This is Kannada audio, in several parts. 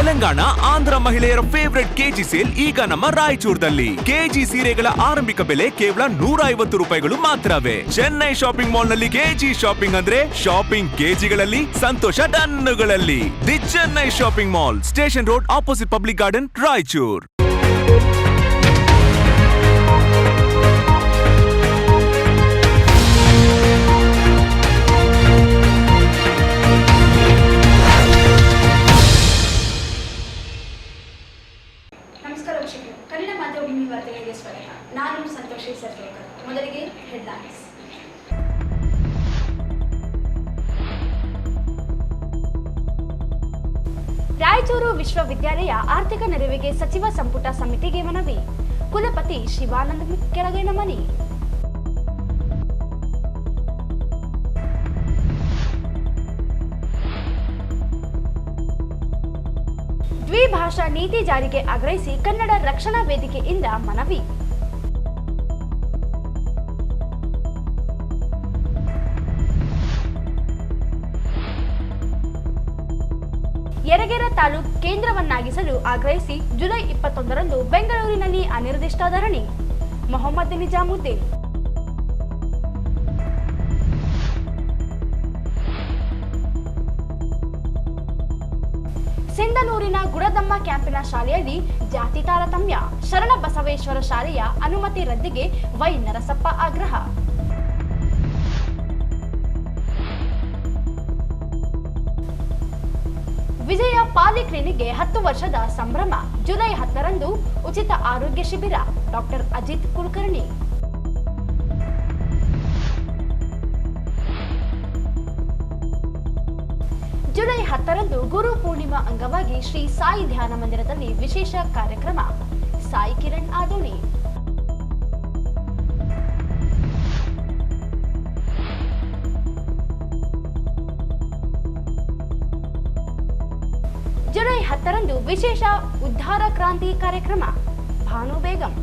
ತೆಲಂಗಾಣ ಆಂಧ್ರ ಮಹಿಳೆಯರ ಫೇವರೆಟ್ ಕೆಜಿ ಸೇಲ್ ಈಗ ನಮ್ಮ ರಾಯಚೂರದಲ್ಲಿ. ಕೆಜಿ ಸೀರೆಗಳ ಆರಂಭಿಕ ಬೆಲೆ ಕೇವಲ 150 ರೂಪಾಯಿಗಳು ಮಾತ್ರವೇ. ಚೆನ್ನೈ ಶಾಪಿಂಗ್ ಮಾಲ್ ನಲ್ಲಿ ಕೆಜಿ ಶಾಪಿಂಗ್ ಅಂದ್ರೆ ಶಾಪಿಂಗ್ ಕೆಜಿಗಳಲ್ಲಿ, ಸಂತೋಷ ಟನ್ನುಗಳಲ್ಲಿ. The Chennai shopping mall, station road, opposite public garden, Raichur. Kannada ಮಾತೃಭೂಮಿ ವಾರ್ತೆಗಳಿಗೆ ಸ್ವಾಗತ. ನಾನು ಸಂತೋಷಿ ಸರ್ವೇಕರ್. ಮೊದಲಿಗೆ ಹೆಡ್ಲೈನ್ಸ್. ರಾಯಚೂರು ವಿಶ್ವವಿದ್ಯಾಲಯ ಆರ್ಥಿಕ ನೆರವಿಗೆ ಸಚಿವ ಸಂಪುಟ ಸಮಿತಿಗೆ ಮನವಿ. ಕುಲಪತಿ ಶಿವಾನಂದ ಕೆಳಗಿನ ಮನವಿ. ದ್ವಿಭಾಷಾ ನೀತಿ ಜಾರಿಗೆ ಆಗ್ರಹಿಸಿ ಕನ್ನಡ ರಕ್ಷಣಾ ವೇದಿಕೆಯಿಂದ ಮನವಿ. ಯರಗೇರ ತಾಲೂಕು ಕೇಂದ್ರವನ್ನಾಗಿಸಲು ಆಗ್ರಹಿಸಿ ಜುಲೈ 21ರಂದು ಬೆಂಗಳೂರಿನಲ್ಲಿ ಅನಿರ್ದಿಷ್ಟ ಧರಣಿ. ಮೊಹಮ್ಮದ್ ನಿಜಾಮುದ್ದೀನ್. ಸಿಂಧನೂರಿನ ಗುಡದಮ್ಮ ಕ್ಯಾಂಪಿನ ಶಾಲೆಯಲ್ಲಿ ಜಾತಿ ತಾರತಮ್ಯ, ಶರಣ ಬಸವೇಶ್ವರ ಶಾಲೆಯ ಅನುಮತಿ ರದ್ದಿಗೆ ವೈ ನರಸಪ್ಪ ಆಗ್ರಹ. ವಿಜಯ ಪಾಲಿಕ್ಲಿನಿಕ್ಗೆ 10 ವರ್ಷದ ಸಂಭ್ರಮ. ಜುಲೈ 10ರಂದು ಉಚಿತ ಆರೋಗ್ಯ ಶಿಬಿರ. ಡಾಕ್ಟರ್ ಅಜಿತ್ ಕುಲಕರ್ಣಿ. ಜುಲೈ 10ರಂದು ಗುರು ಪೂರ್ಣಿಮಾ ಅಂಗವಾಗಿ ಶ್ರೀ ಸಾಯಿ ಧ್ಯಾನ ಮಂದಿರದಲ್ಲಿ ವಿಶೇಷ ಕಾರ್ಯಕ್ರಮ. ಸಾಯಿ ಕಿರಣ್ ಆದೋನಿ. ಜುಲೈ 10ರಂದು ವಿಶೇಷ ಉದ್ಧಾರ ಕ್ರಾಂತಿ ಕಾರ್ಯಕ್ರಮ. ಭಾನು ಬೇಗಂ.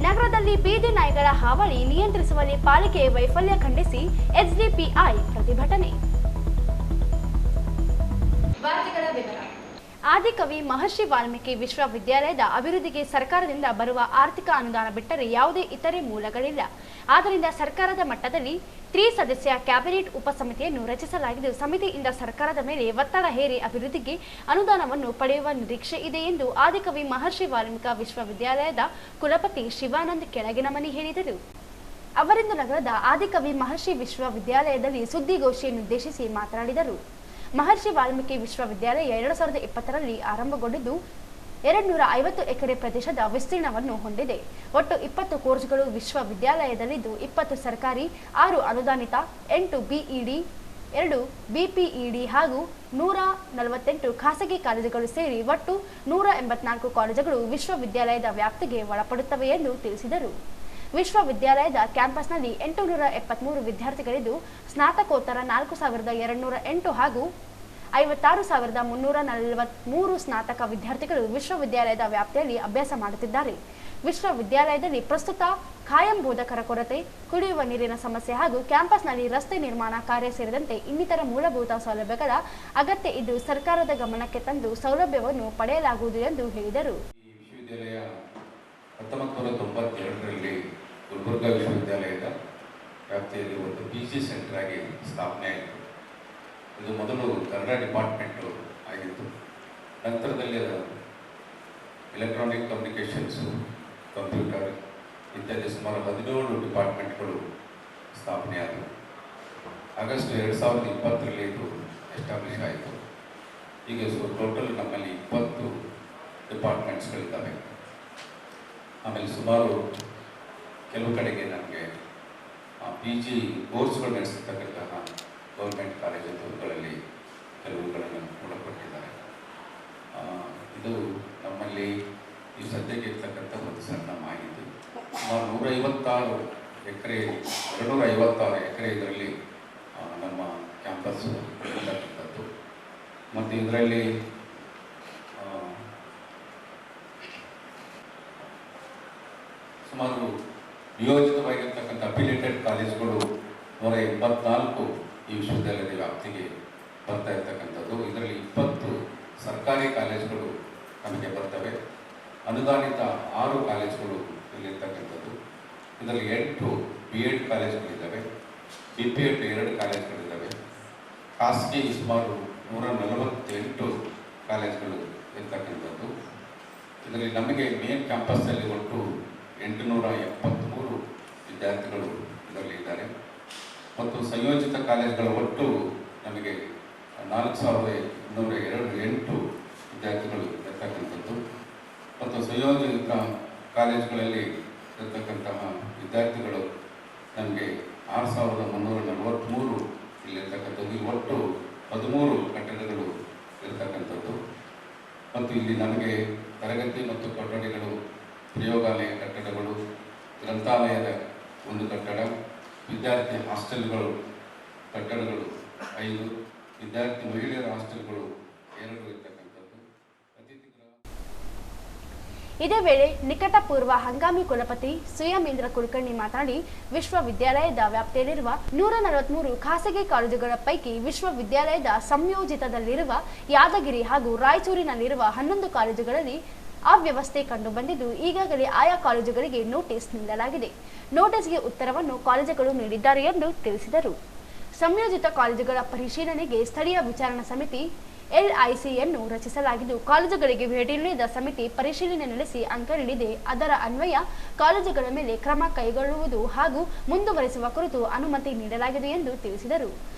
ನಗರದಲ್ಲಿ ಬೀದಿ ನಾಯಿಗಳ ಹಾವಳಿ ನಿಯಂತ್ರಿಸುವಲ್ಲಿ ಪಾಲಿಕೆ ವೈಫಲ್ಯ ಖಂಡಿಸಿ ಎಸ್ಡಿಪಿಐ ಪ್ರತಿಭಟನೆ. ಆದಿಕವಿ ಮಹರ್ಷಿ ವಾಲ್ಮೀಕಿ ವಿಶ್ವವಿದ್ಯಾಲಯದ ಅಭಿವೃದ್ಧಿಗೆ ಸರ್ಕಾರದಿಂದ ಬರುವ ಆರ್ಥಿಕ ಅನುದಾನ ಬಿಟ್ಟರೆ ಯಾವುದೇ ಇತರೆ ಮೂಲಗಳಿಲ್ಲ. ಆದ್ದರಿಂದ ಸರ್ಕಾರದ ಮಟ್ಟದಲ್ಲಿ ತ್ರಿಸದಸ್ಯ ಕ್ಯಾಬಿನೆಟ್ ಉಪಸಮಿತಿಯನ್ನು ರಚಿಸಲಾಗಿದ್ದು, ಸಮಿತಿಯಿಂದ ಸರ್ಕಾರದ ಮೇಲೆ ಒತ್ತಡ ಹೇರಿ ಅಭಿವೃದ್ಧಿಗೆ ಅನುದಾನವನ್ನು ಪಡೆಯುವ ನಿರೀಕ್ಷೆ ಇದೆ ಎಂದು ಆದಿಕವಿ ಮಹರ್ಷಿ ವಾಲ್ಮೀಕಿ ವಿಶ್ವವಿದ್ಯಾಲಯದ ಕುಲಪತಿ ಶಿವಾನಂದ ಕೆಳಗಿನ ಮನಿ ಹೇಳಿದರು. ಅವರಿಂದು ನಗರದ ಆದಿಕವಿ ಮಹರ್ಷಿ ವಿಶ್ವವಿದ್ಯಾಲಯದಲ್ಲಿ ಸುದ್ದಿಗೋಷ್ಠಿಯನ್ನುದ್ದೇಶಿಸಿ ಮಾತನಾಡಿದರು. ಮಹರ್ಷಿ ವಾಲ್ಮೀಕಿ ವಿಶ್ವವಿದ್ಯಾಲಯ 2020ರಲ್ಲಿ ಆರಂಭಗೊಂಡಿದ್ದು 250 ಎಕರೆ ಪ್ರದೇಶದ ವಿಸ್ತೀರ್ಣವನ್ನು ಹೊಂದಿದೆ. ಒಟ್ಟು 20 ಕೋರ್ಸ್ಗಳು ವಿಶ್ವವಿದ್ಯಾಲಯದಲ್ಲಿದ್ದು, 20 ಸರ್ಕಾರಿ, 6 ಅನುದಾನಿತ, 8 ಬಿಇಡಿ, 2 ಬಿಪಿಇಡಿ ಹಾಗೂ 148 ಖಾಸಗಿ ಕಾಲೇಜುಗಳು ಸೇರಿ ಒಟ್ಟು 184 ಕಾಲೇಜುಗಳು ವಿಶ್ವವಿದ್ಯಾಲಯದ ವ್ಯಾಪ್ತಿಗೆ ಒಳಪಡುತ್ತವೆ ಎಂದು ತಿಳಿಸಿದರು. ವಿಶ್ವವಿದ್ಯಾಲಯದ ಕ್ಯಾಂಪಸ್ನಲ್ಲಿ 873 ವಿದ್ಯಾರ್ಥಿಗಳಿದ್ದು, ಸ್ನಾತಕೋತ್ತರ 4208 ಹಾಗೂ 56,343 ಸ್ನಾತಕ ವಿದ್ಯಾರ್ಥಿಗಳು ವಿಶ್ವವಿದ್ಯಾಲಯದ ವ್ಯಾಪ್ತಿಯಲ್ಲಿ ಅಭ್ಯಾಸ ಮಾಡುತ್ತಿದ್ದಾರೆ. ವಿಶ್ವವಿದ್ಯಾಲಯದಲ್ಲಿ ಪ್ರಸ್ತುತ ಖಾಯಂ ಬೋಧಕರ ಕೊರತೆ, ಕುಡಿಯುವ ನೀರಿನ ಸಮಸ್ಯೆ ಹಾಗೂ ಕ್ಯಾಂಪಸ್ನಲ್ಲಿ ರಸ್ತೆ ನಿರ್ಮಾಣ ಕಾರ್ಯ ಸೇರಿದಂತೆ ಇನ್ನಿತರ ಮೂಲಭೂತ ಸೌಲಭ್ಯಗಳ ಅಗತ್ಯ ಇದ್ದು, ಸರ್ಕಾರದ ಗಮನಕ್ಕೆ ತಂದು ಸೌಲಭ್ಯವನ್ನು ಪಡೆಯಲಾಗುವುದು ಎಂದು ಹೇಳಿದರು. ವಿಶ್ವವಿದ್ಯಾಲಯ 1992ರಲ್ಲಿ ಗುಲ್ಬರ್ಗಾ ವಿಶ್ವವಿದ್ಯಾಲಯದ ವ್ಯಾಪ್ತಿಯಲ್ಲಿ ಒಂದು ಪಿಜಿ ಸೆಂಟರ್ ಆಗಿ ಸ್ಥಾಪನೆ ಆಯಿತು. ಇದು ಮೊದಲು ಕನ್ನಡ ಡಿಪಾರ್ಟ್ಮೆಂಟು ಆಗಿತ್ತು. ನಂತರದಲ್ಲಿ ಎಲೆಕ್ಟ್ರಾನಿಕ್ ಕಮ್ಯುನಿಕೇಷನ್ಸು, ಕಂಪ್ಯೂಟರ್ ಇತ್ಯಾದಿ ಸುಮಾರು 17 ಡಿಪಾರ್ಟ್ಮೆಂಟ್ಗಳು ಸ್ಥಾಪನೆಯಾದವು. ಆಗಸ್ಟ್ 2020ರಲ್ಲಿ ಇದು ಎಸ್ಟಾಬ್ಲಿಷ್ ಆಯಿತು. ಈಗ ಟೋಟಲ್ ನಮ್ಮಲ್ಲಿ 20 ಡಿಪಾರ್ಟ್ಮೆಂಟ್ಸ್ಗಳಿದ್ದಾವೆ. ಆಮೇಲೆ ಸುಮಾರು ಕೆಲವು ಕಡೆಗೆ ನಮಗೆ PG ಕೋರ್ಸ್ಗಳು ನಡೆಸಿರ್ತಕ್ಕಂತಹ ಗೌರ್ಮೆಂಟ್ ಕಾಲೇಜುಗಳಲ್ಲಿ ಕೆಲವುಗಳನ್ನು ಕೊಟ್ಟಿದ್ದಾರೆ. ಇದು ನಮ್ಮಲ್ಲಿ ಈ ಸದ್ಯಕ್ಕೆ ಇರ್ತಕ್ಕಂಥ ಒಂದು ಸಣ್ಣ ಮಾಹಿತಿ. ಸುಮಾರು 256 ಎಕರೆ ಇದರಲ್ಲಿ ನಮ್ಮ ಕ್ಯಾಂಪಸ್ ಇರ್ತಕ್ಕಂಥದ್ದು. ಮತ್ತು ಇದರಲ್ಲಿ ಸುಮಾರು ನಿಯೋಜಿತವಾಗಿರ್ತಕ್ಕಂಥ ಅಫಿಲಿಯೇಟೆಡ್ ಕಾಲೇಜುಗಳು 184 ಈ ವಿಶ್ವವಿದ್ಯಾಲಯದ ವ್ಯಾಪ್ತಿಗೆ ಬರ್ತಾ ಇರ್ತಕ್ಕಂಥದ್ದು. ಇದರಲ್ಲಿ 20 ಸರ್ಕಾರಿ ಕಾಲೇಜುಗಳು ನಮಗೆ ಬರ್ತವೆ. ಅನುದಾನಿತ 6 ಕಾಲೇಜುಗಳು ಇಲ್ಲಿರ್ತಕ್ಕಂಥದ್ದು. ಇದರಲ್ಲಿ 8 BEd ಕಾಲೇಜುಗಳಿದ್ದಾವೆ, BPEd 2 ಕಾಲೇಜುಗಳಿದ್ದಾವೆ. ಖಾಸಗಿ ಸುಮಾರು 148 ಕಾಲೇಜುಗಳು ಇರ್ತಕ್ಕಂಥದ್ದು. ಇದರಲ್ಲಿ ನಮಗೆ ಮೇನ್ ಕ್ಯಾಂಪಸ್ಸಲ್ಲಿ ಒಟ್ಟು 873 ವಿದ್ಯಾರ್ಥಿಗಳು ಇದರಲ್ಲಿ ಇದ್ದಾರೆ ಮತ್ತು ಸಂಯೋಜಿತ ಕಾಲೇಜುಗಳ ಒಟ್ಟು ನಮಗೆ 4208 ವಿದ್ಯಾರ್ಥಿಗಳು ಇರ್ತಕ್ಕಂಥದ್ದು ಮತ್ತು ಸಂಯೋಜಿತ ಕಾಲೇಜುಗಳಲ್ಲಿ ಇರ್ತಕ್ಕಂತಹ ವಿದ್ಯಾರ್ಥಿಗಳು ನಮಗೆ 6343 ಇಲ್ಲಿರ್ತಕ್ಕಂಥದ್ದು. ಒಟ್ಟು 13 ಕಟ್ಟಡಗಳು ಇರ್ತಕ್ಕಂಥದ್ದು ಮತ್ತು ಇಲ್ಲಿ ನಮಗೆ ತರಗತಿ ಮತ್ತು ಕೊಠಡಿಗಳು, ಪ್ರಯೋಗಾಲಯ ಕಟ್ಟಡಗಳು, ಗ್ರಂಥಾಲಯದ ಒಂದು ಕಟ್ಟಡ, ವಿದ್ಯಾರ್ಥಿ ಹಾಸ್ಟೆಲ್ಗಳು ಕಟ್ಟಡಗಳು 5, ವಿದ್ಯಾರ್ಥಿ ಮಹಿಳೆಯರ ಹಾಸ್ಟೆಲ್ಗಳು 2 ಇರ್ತಕ್ಕಂಥದ್ದು. ಅತಿಥಿ ಗೃಹ. ಇದೇ ವೇಳೆ ನಿಕಟಪೂರ್ವ ಹಂಗಾಮಿ ಕುಲಪತಿ ಸುಯಮೇಂದ್ರ ಕುಲಕರ್ಣಿ ಮಾತನಾಡಿ, ವಿಶ್ವವಿದ್ಯಾಲಯದ ವ್ಯಾಪ್ತಿಯಲ್ಲಿರುವ 143 ಖಾಸಗಿ ಕಾಲೇಜುಗಳ ಪೈಕಿ ವಿಶ್ವವಿದ್ಯಾಲಯದ ಸಂಯೋಜಿತದಲ್ಲಿರುವ ಯಾದಗಿರಿ ಹಾಗೂ ರಾಯಚೂರಿನಲ್ಲಿರುವ 11 ಕಾಲೇಜುಗಳಲ್ಲಿ ಅವ್ಯವಸ್ಥೆ ಕಂಡುಬಂದಿದ್ದು, ಈಗಾಗಲೇ ಆಯಾ ಕಾಲೇಜುಗಳಿಗೆ ನೋಟಿಸ್ ನೀಡಲಾಗಿದೆ. ನೋಟಿಸ್ಗೆ ಉತ್ತರವನ್ನು ಕಾಲೇಜುಗಳು ನೀಡಿದ್ದಾರೆ ಎಂದು ತಿಳಿಸಿದರು. ಸಂಯೋಜಿತ ಕಾಲೇಜುಗಳ ಪರಿಶೀಲನೆಗೆ ಸ್ಥಳೀಯ ವಿಚಾರಣಾ ಸಮಿತಿ LICಯನ್ನು ರಚಿಸಲಾಗಿದ್ದು, ಕಾಲೇಜುಗಳಿಗೆ ಭೇಟಿ ನೀಡಿದ ಸಮಿತಿ ಪರಿಶೀಲನೆ ನಡೆಸಿ ಅಂಕ ನೀಡಿದೆ. ಅದರ ಅನ್ವಯ ಕಾಲೇಜುಗಳ ಮೇಲೆ ಕ್ರಮ ಕೈಗೊಳ್ಳುವುದು ಹಾಗೂ ಮುಂದುವರಿಸುವ ಕುರಿತು ಅನುಮತಿ ನೀಡಲಾಗಿದೆ ಎಂದು ತಿಳಿಸಿದರು.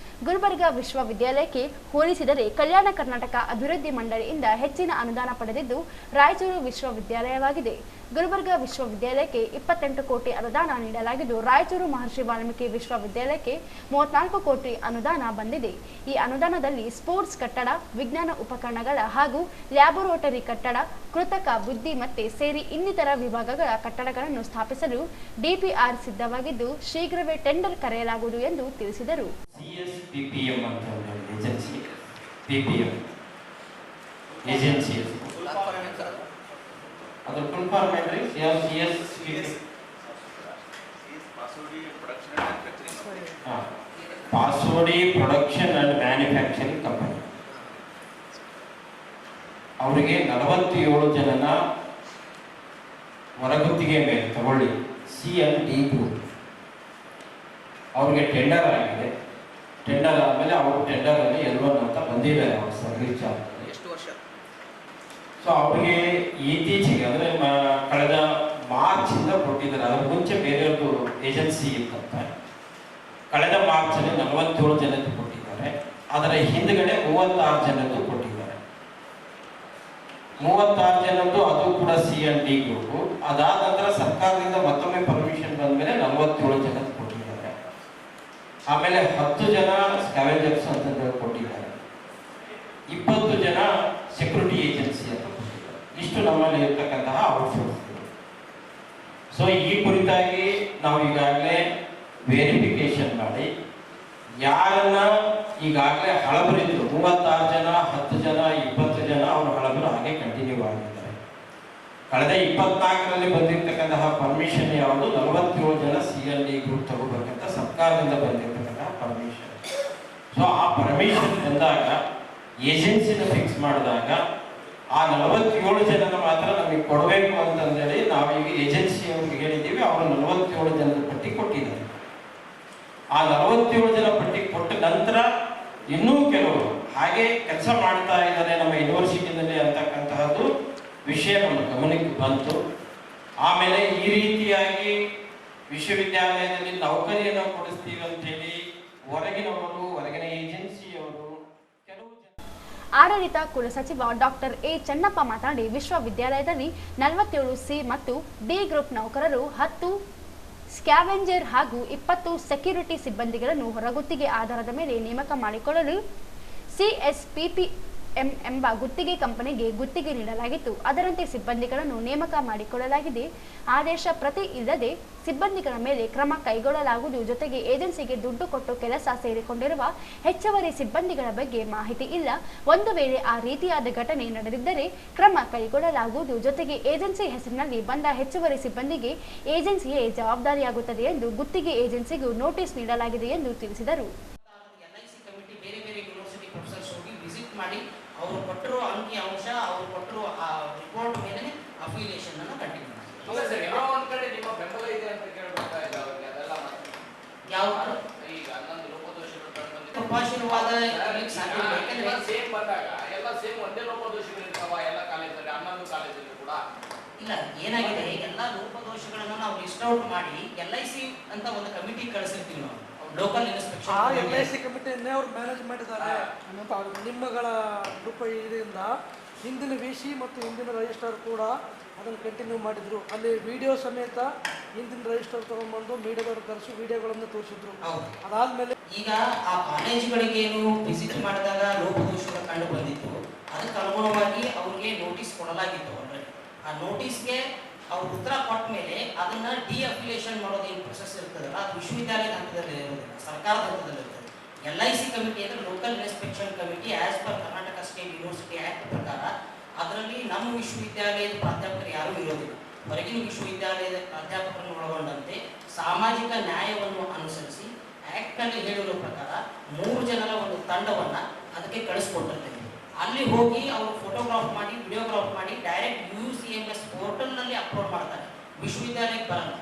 ಗುಲ್ಬರ್ಗಾ ವಿಶ್ವವಿದ್ಯಾಲಯಕ್ಕೆ ಹೋಲಿಸಿದರೆ ಕಲ್ಯಾಣ ಕರ್ನಾಟಕ ಅಭಿವೃದ್ಧಿ ಮಂಡಳಿಯಿಂದ ಹೆಚ್ಚಿನ ಅನುದಾನ ಪಡೆದಿದ್ದು ರಾಯಚೂರು ವಿಶ್ವವಿದ್ಯಾಲಯವಾಗಿದೆ. ಗುಲ್ಬರ್ಗಾ ವಿಶ್ವವಿದ್ಯಾಲಯಕ್ಕೆ 28 ಕೋಟಿ ಅನುದಾನ ನೀಡಲಾಗಿದ್ದು, ರಾಯಚೂರು ಮಹರ್ಷಿ ವಾಲ್ಮೀಕಿ ವಿಶ್ವವಿದ್ಯಾಲಯಕ್ಕೆ 34 ಕೋಟಿ ಅನುದಾನ ಬಂದಿದೆ. ಈ ಅನುದಾನದಲ್ಲಿ ಸ್ಪೋರ್ಟ್ಸ್ ಕಟ್ಟಡ, ವಿಜ್ಞಾನ ಉಪಕರಣಗಳ ಹಾಗೂ ಲ್ಯಾಬೋರೇಟರಿ ಕಟ್ಟಡ, ಕೃತಕ ಬುದ್ಧಿಮತ್ತೆ ಸೇರಿ ಇನ್ನಿತರ ವಿಭಾಗಗಳ ಕಟ್ಟಡಗಳನ್ನು ಸ್ಥಾಪಿಸಲು DPR ಸಿದ್ಧವಾಗಿದ್ದು, ಶೀಘ್ರವೇ ಟೆಂಡರ್ ಕರೆಯಲಾಗುವುದು ಎಂದು ತಿಳಿಸಿದರು. CSPPM ಅಂತ ಏಜೆನ್ಸಿ, PPM ಏಜೆನ್ಸಿ ಅದರ ಫುಲ್ ಫಾರ್ಮ್ ಏನ್ರಿ? ಪಾಸೋಡಿ ಪ್ರೊಡಕ್ಷನ್ ಅಂಡ್ ಮ್ಯಾನುಫ್ಯಾಕ್ಚರಿಂಗ್ ಕಂಪನಿ. ಅವರಿಗೆ 47 ಜನನ ಹೊರಗುತ್ತಿಗೆ ಮೇಲೆ ತಗೊಳ್ಳಿ C&D ಗ್ರೂಪ್. ಅವ್ರಿಗೆ ಟೆಂಡರ್ ಆಗಿದೆ. ಟೆಂಡರ್ ಆದಮೇಲೆ ಅವರು ಟೆಂಡರ್ ಅಲ್ಲಿ L1 ಅಂತ ಬಂದಿದ್ದಾರೆ ಅವ್ರ ಸರ್ವಿಸ್ ಚಾರ್ಜ್. ಎಷ್ಟು ವರ್ಷ? ಸೊ ಅವರಿಗೆ ಇತ್ತೀಚೆಗೆ ಅಂದ್ರೆ ಕಳೆದ ಮಾರ್ಚ್ ಇಂದ ಕೊಟ್ಟಿದ್ದಾರೆ. ಅದರ ಮುಂಚೆ ಬೇರೆಯವ್ರದ್ದು ಏಜೆನ್ಸಿ ಇತ್ತಂತೆ. ಕಳೆದ ಮಾರ್ಚ್ ಅಲ್ಲಿ 47 ಜನದ್ದು ಕೊಟ್ಟಿದ್ದಾರೆ. ಅದರ ಹಿಂದ್ಗಡೆ 36 ಜನದ್ದು ಕೊಟ್ಟಿದ್ದಾರೆ. 36 ಜನದ್ದು ಅದು ಕೂಡ C&D ಗ್ರೂಪ್. ಅದಾದ ನಂತರ ಸರ್ಕಾರದಿಂದ ಮತ್ತೊಮ್ಮೆ ಪರ್ಮಿಷನ್ ಬಂದ್ಮೇಲೆ 47 ಜನದ್ದು ಕೊಟ್ಟಿದ್ದಾರೆ. ಆಮೇಲೆ 10 ಜನ ಸ್ಕ್ಯಾವೆಂಜರ್ಸ್ ಅಂತ ಕೊಟ್ಟಿದ್ದಾರೆ. 20 ಜನ ಸೆಕ್ಯೂರಿಟಿ ಏಜೆನ್ಸಿ ಅಂತ ಕೊಟ್ಟಿದ್ದಾರೆ. ಇಷ್ಟು ನಮ್ಮಲ್ಲಿ ಇರ್ತಕ್ಕಂತಹ ಔಟ್ಸೋರ್ಸ್. ಸೊ ಈ ಕುರಿತಾಗಿ ನಾವು ಈಗಾಗಲೇ ವೆರಿಫಿಕೇಶನ್ ಮಾಡಿ ಯಾರನ್ನ ಈಗಾಗಲೇ ಹಳಬರಿದ್ರು 36 ಜನ, 10 ಜನ, 20 ಜನ ಅವರು ಹಳಬರು ಹಾಗೆ ಕಂಟಿನ್ಯೂ ಆಗಿದ್ದಾರೆ. ಕಳೆದ 24ರಲ್ಲಿ ಬಂದಿರತಕ್ಕಂತಹ ಪರ್ಮಿಷನ್ ಯಾವುದು? 47 ಜನ C&D ಗ್ರೂಪ್ ತಗೋಬೇಕಂತ ಸರ್ಕಾರದಿಂದ ಬಂದಿರತಕ್ಕಂತಹ ಪರ್ಮಿಷನ್. ಸೊ ಆ ಪರ್ಮಿಷನ್ ಬಂದಾಗ ಏಜೆನ್ಸಿನ ಫಿಕ್ಸ್ ಮಾಡಿದಾಗ ಆ 47 ಜನನ ಮಾತ್ರ ನಮಗೆ ಕೊಡಬೇಕು ಅಂತಂದೇಳಿ ನಾವೀಗ ಏಜೆನ್ಸಿ ಅವ್ರಿಗೆ ಹೇಳಿದ್ದೀವಿ. ಅವರು 47 ಜನರ ಪಟ್ಟಿ ಕೊಟ್ಟಿದ್ದಾರೆ. ಆ 47 ಜನ ಪಟ್ಟಿ ಕೊಟ್ಟ ನಂತರ ಇನ್ನೂ ಕೆಲವರು ಹಾಗೆ ಕೆಲಸ ಮಾಡ್ತಾ ಇದ್ದಾರೆ ನಮ್ಮ ಯೂನಿವರ್ಸಿಟಿನಲ್ಲಿ ಅಂತಕ್ಕಂತಹದ್ದು ವಿಷಯ ನಮ್ಮ ಗಮನಕ್ಕೆ ಬಂತು. ಆಮೇಲೆ ಈ ರೀತಿಯಾಗಿ ವಿಶ್ವವಿದ್ಯಾಲಯದಲ್ಲಿ ನೌಕರಿಯನ್ನು ಕೊಡಿಸ್ತೀವಿ ಅಂತೇಳಿ ಹೊರಗಿನವರು, ಹೊರಗಿನ ಏಜೆನ್ಸಿಯವರು ಕೆಲವು ಆಡಳಿತ ಕುಲಸಚಿವ ಡಾಕ್ಟರ್ ಎ ಚೆನ್ನಪ್ಪ ಮಾತನಾಡಿ, ವಿಶ್ವವಿದ್ಯಾಲಯದಲ್ಲಿ 47 ಸಿ ಮತ್ತು ಡಿ ಗ್ರೂಪ್ ನೌಕರರು, 10 ಸ್ಕ್ಯಾವೆಂಜರ್ ಹಾಗೂ 20 ಸೆಕ್ಯೂರಿಟಿ ಸಿಬ್ಬಂದಿಗಳನ್ನು ಹೊರಗುತ್ತಿಗೆ ಆಧಾರದ ಮೇಲೆ ನೇಮಕ ಮಾಡಿಕೊಳ್ಳಲು ಎಂಬ ಗುತ್ತಿಗೆ ಕಂಪನಿಗೆ ಗುತ್ತಿಗೆ ನೀಡಲಾಗಿತ್ತು. ಅದರಂತೆ ಸಿಬ್ಬಂದಿಗಳನ್ನು ನೇಮಕ ಮಾಡಿಕೊಳ್ಳಲಾಗಿದೆ. ಆದೇಶ ಪ್ರತಿ ಇಲ್ಲದೆ ಸಿಬ್ಬಂದಿಗಳ ಮೇಲೆ ಕ್ರಮ ಕೈಗೊಳ್ಳಲಾಗುವುದು. ಜೊತೆಗೆ ಏಜೆನ್ಸಿಗೆ ದುಡ್ಡು ಕೊಟ್ಟು ಕೆಲಸ ಸೇರಿಕೊಂಡಿರುವ ಹೆಚ್ಚುವರಿ ಸಿಬ್ಬಂದಿಗಳ ಬಗ್ಗೆ ಮಾಹಿತಿ ಇಲ್ಲ. ಒಂದು ವೇಳೆ ಆ ರೀತಿಯಾದ ಘಟನೆ ನಡೆದಿದ್ದರೆ ಕ್ರಮ ಕೈಗೊಳ್ಳಲಾಗುವುದು. ಜೊತೆಗೆ ಏಜೆನ್ಸಿ ಹೆಸರಿನಲ್ಲಿ ಬಂದ ಹೆಚ್ಚುವರಿ ಸಿಬ್ಬಂದಿಗೆ ಏಜೆನ್ಸಿಯೇ ಜವಾಬ್ದಾರಿಯಾಗುತ್ತದೆ ಎಂದು ಗುತ್ತಿಗೆ ಏಜೆನ್ಸಿಗೂ ನೋಟಿಸ್ ನೀಡಲಾಗಿದೆ ಎಂದು ತಿಳಿಸಿದರು. ಮಾಡಿ ಅವರು ಕೊಟ್ಟಿರೋ ಅಂಕಿ ಅಂಶ ಅವರು ಕೊಟ್ಟಿರೋ ಆ ರಿಪೋರ್ಟ್ ಮೇಲೆ ಅಫಿಲಿಯೇಷನ್ ಅನ್ನು ಕಂಟಿನ್ಯೂ ಮಾಡಿ. ಒಂದ್ ಕಡೆ ನಿಮ್ಮ ಬೆಂಬಲ ಇದೆ ಅಂತ ಕೇಳ್ಬಿಡ್ತಾ ಇದ್ದ ಅವ್ರಿಗೆ ಅದೆಲ್ಲ ಯಾವ ಈಗ 11 ಲೋಪದೋಷಗಳು ಕೃಪಾಶೀರ್ವಾದ ಸೇಮ್ ಬಂದಾಗ ಎಲ್ಲ ಸೇಮ್ ಒಂದೇ ಲೋಪದೋಷಗಳು ಇರ್ತಾವ ಎಲ್ಲ ಕಾಲೇಜಲ್ಲಿ 11 ಕಾಲೇಜಲ್ಲಿ ಕೂಡ ಇಲ್ಲ. ಏನಾಗಿದೆ, ಎಲ್ಲ ಲೋಪದೋಷಗಳನ್ನು ನಾವು ಲಿಸ್ಟ್ ಔಟ್ ಮಾಡಿ LIC ಅಂತ ಒಂದು ಕಮಿಟಿ ಕಳಿಸಿರ್ತೀವಿ ನಾವು, ಲೋಕಲ್ ಇನ್ಸ್ಪೆಕ್ಷನ್. LIC ಕಮಿಟಿಯನ್ನೇ ಅವ್ರು ಮ್ಯಾನೇಜ್ ಮಾಡಿದ್ದಾರೆ. ನಿಮ್ಮಗಳ ಗ್ರೂಪ್ ಇದರಿಂದ ಹಿಂದಿನ VC ಮತ್ತು ಹಿಂದಿನ ರಿಜಿಸ್ಟರ್ ಕೂಡ ಅದನ್ನು ಕಂಟಿನ್ಯೂ ಮಾಡಿದ್ರು. ಅಲ್ಲಿ ವಿಡಿಯೋ ಸಮೇತ ಹಿಂದಿನ ರಿಜಿಸ್ಟರ್ ತಗೊಂಡ್ಬಂದು ಮೀಡಿಯಾದವ್ರು ಕರೆಸಿ ವಿಡಿಯೋಗಳನ್ನು ತೋರಿಸಿದ್ರು. ಅದಾದ್ಮೇಲೆ ಈಗ ಆ ಕಾಲೇಜುಗಳಿಗೆ ವಿಸಿಟ್ ಮಾಡಿದಾಗ ಲೋಪದೋಷಗಳು ಕಂಡು ಬಂದಿತ್ತು. ಅದಕ್ಕೆ ಅನುಗುಣವಾಗಿ ಅವ್ರಿಗೆ ನೋಟಿಸ್ ಕೊಡಲಾಗಿತ್ತು. ಆಲ್ರೆಡಿ ಆ ನೋಟಿಸ್ಗೆ ಅವ್ರು ಉತ್ತರ ಕೊಟ್ಟ ಮೇಲೆ ಅದನ್ನ ಡಿಅಫಿಲಿಯೇಷನ್ ಮಾಡೋದು ಏನು ಪ್ರೊಸೆಸ್ ಇರ್ತದಲ್ಲ, ಅದು ವಿಶ್ವವಿದ್ಯಾಲಯದ ಹಂತದಲ್ಲಿ ಇರೋದಿಲ್ಲ, ಸರ್ಕಾರದ ಹಂತದಲ್ಲಿ ಇರ್ತದೆ. LIC ಕಮಿಟಿ ಅಂದರೆ local inspection committee as per Karnataka state university act ಪ್ರಕಾರ ಅದರಲ್ಲಿ ನಮ್ಮ ವಿಶ್ವವಿದ್ಯಾಲಯದ ಪ್ರಾಧ್ಯಾಪಕರು ಯಾರೂ ಇರೋದಿಲ್ಲ. ಹೊರಗಿನ ವಿಶ್ವವಿದ್ಯಾಲಯದ ಪ್ರಾಧ್ಯಾಪಕರನ್ನು ಒಳಗೊಂಡಂತೆ ಸಾಮಾಜಿಕ ನ್ಯಾಯವನ್ನು ಅನುಸರಿಸಿ ಆಕ್ಟ್ನಲ್ಲಿ ಹೇಳಿರೋ ಪ್ರಕಾರ 3 ಜನರ ಒಂದು ತಂಡವನ್ನು ಅದಕ್ಕೆ ಕಳಿಸ್ಕೊಟ್ಟಿರ್ತೇವೆ. ಅಲ್ಲಿ ಹೋಗಿ ಅವರು ಫೋಟೋಗ್ರಾಫ್ ಮಾಡಿ ವಿಡಿಯೋಗ್ರಾಫ್ ಮಾಡಿ ಡೈರೆಕ್ಟ್ UCMS ಪೋರ್ಟಲ್ನಲ್ಲಿ ಅಪ್ಲೋಡ್ ಮಾಡ್ತಾರೆ. ವಿಶ್ವವಿದ್ಯಾಲಯಕ್ಕೆ ಬರಲ್ಲ.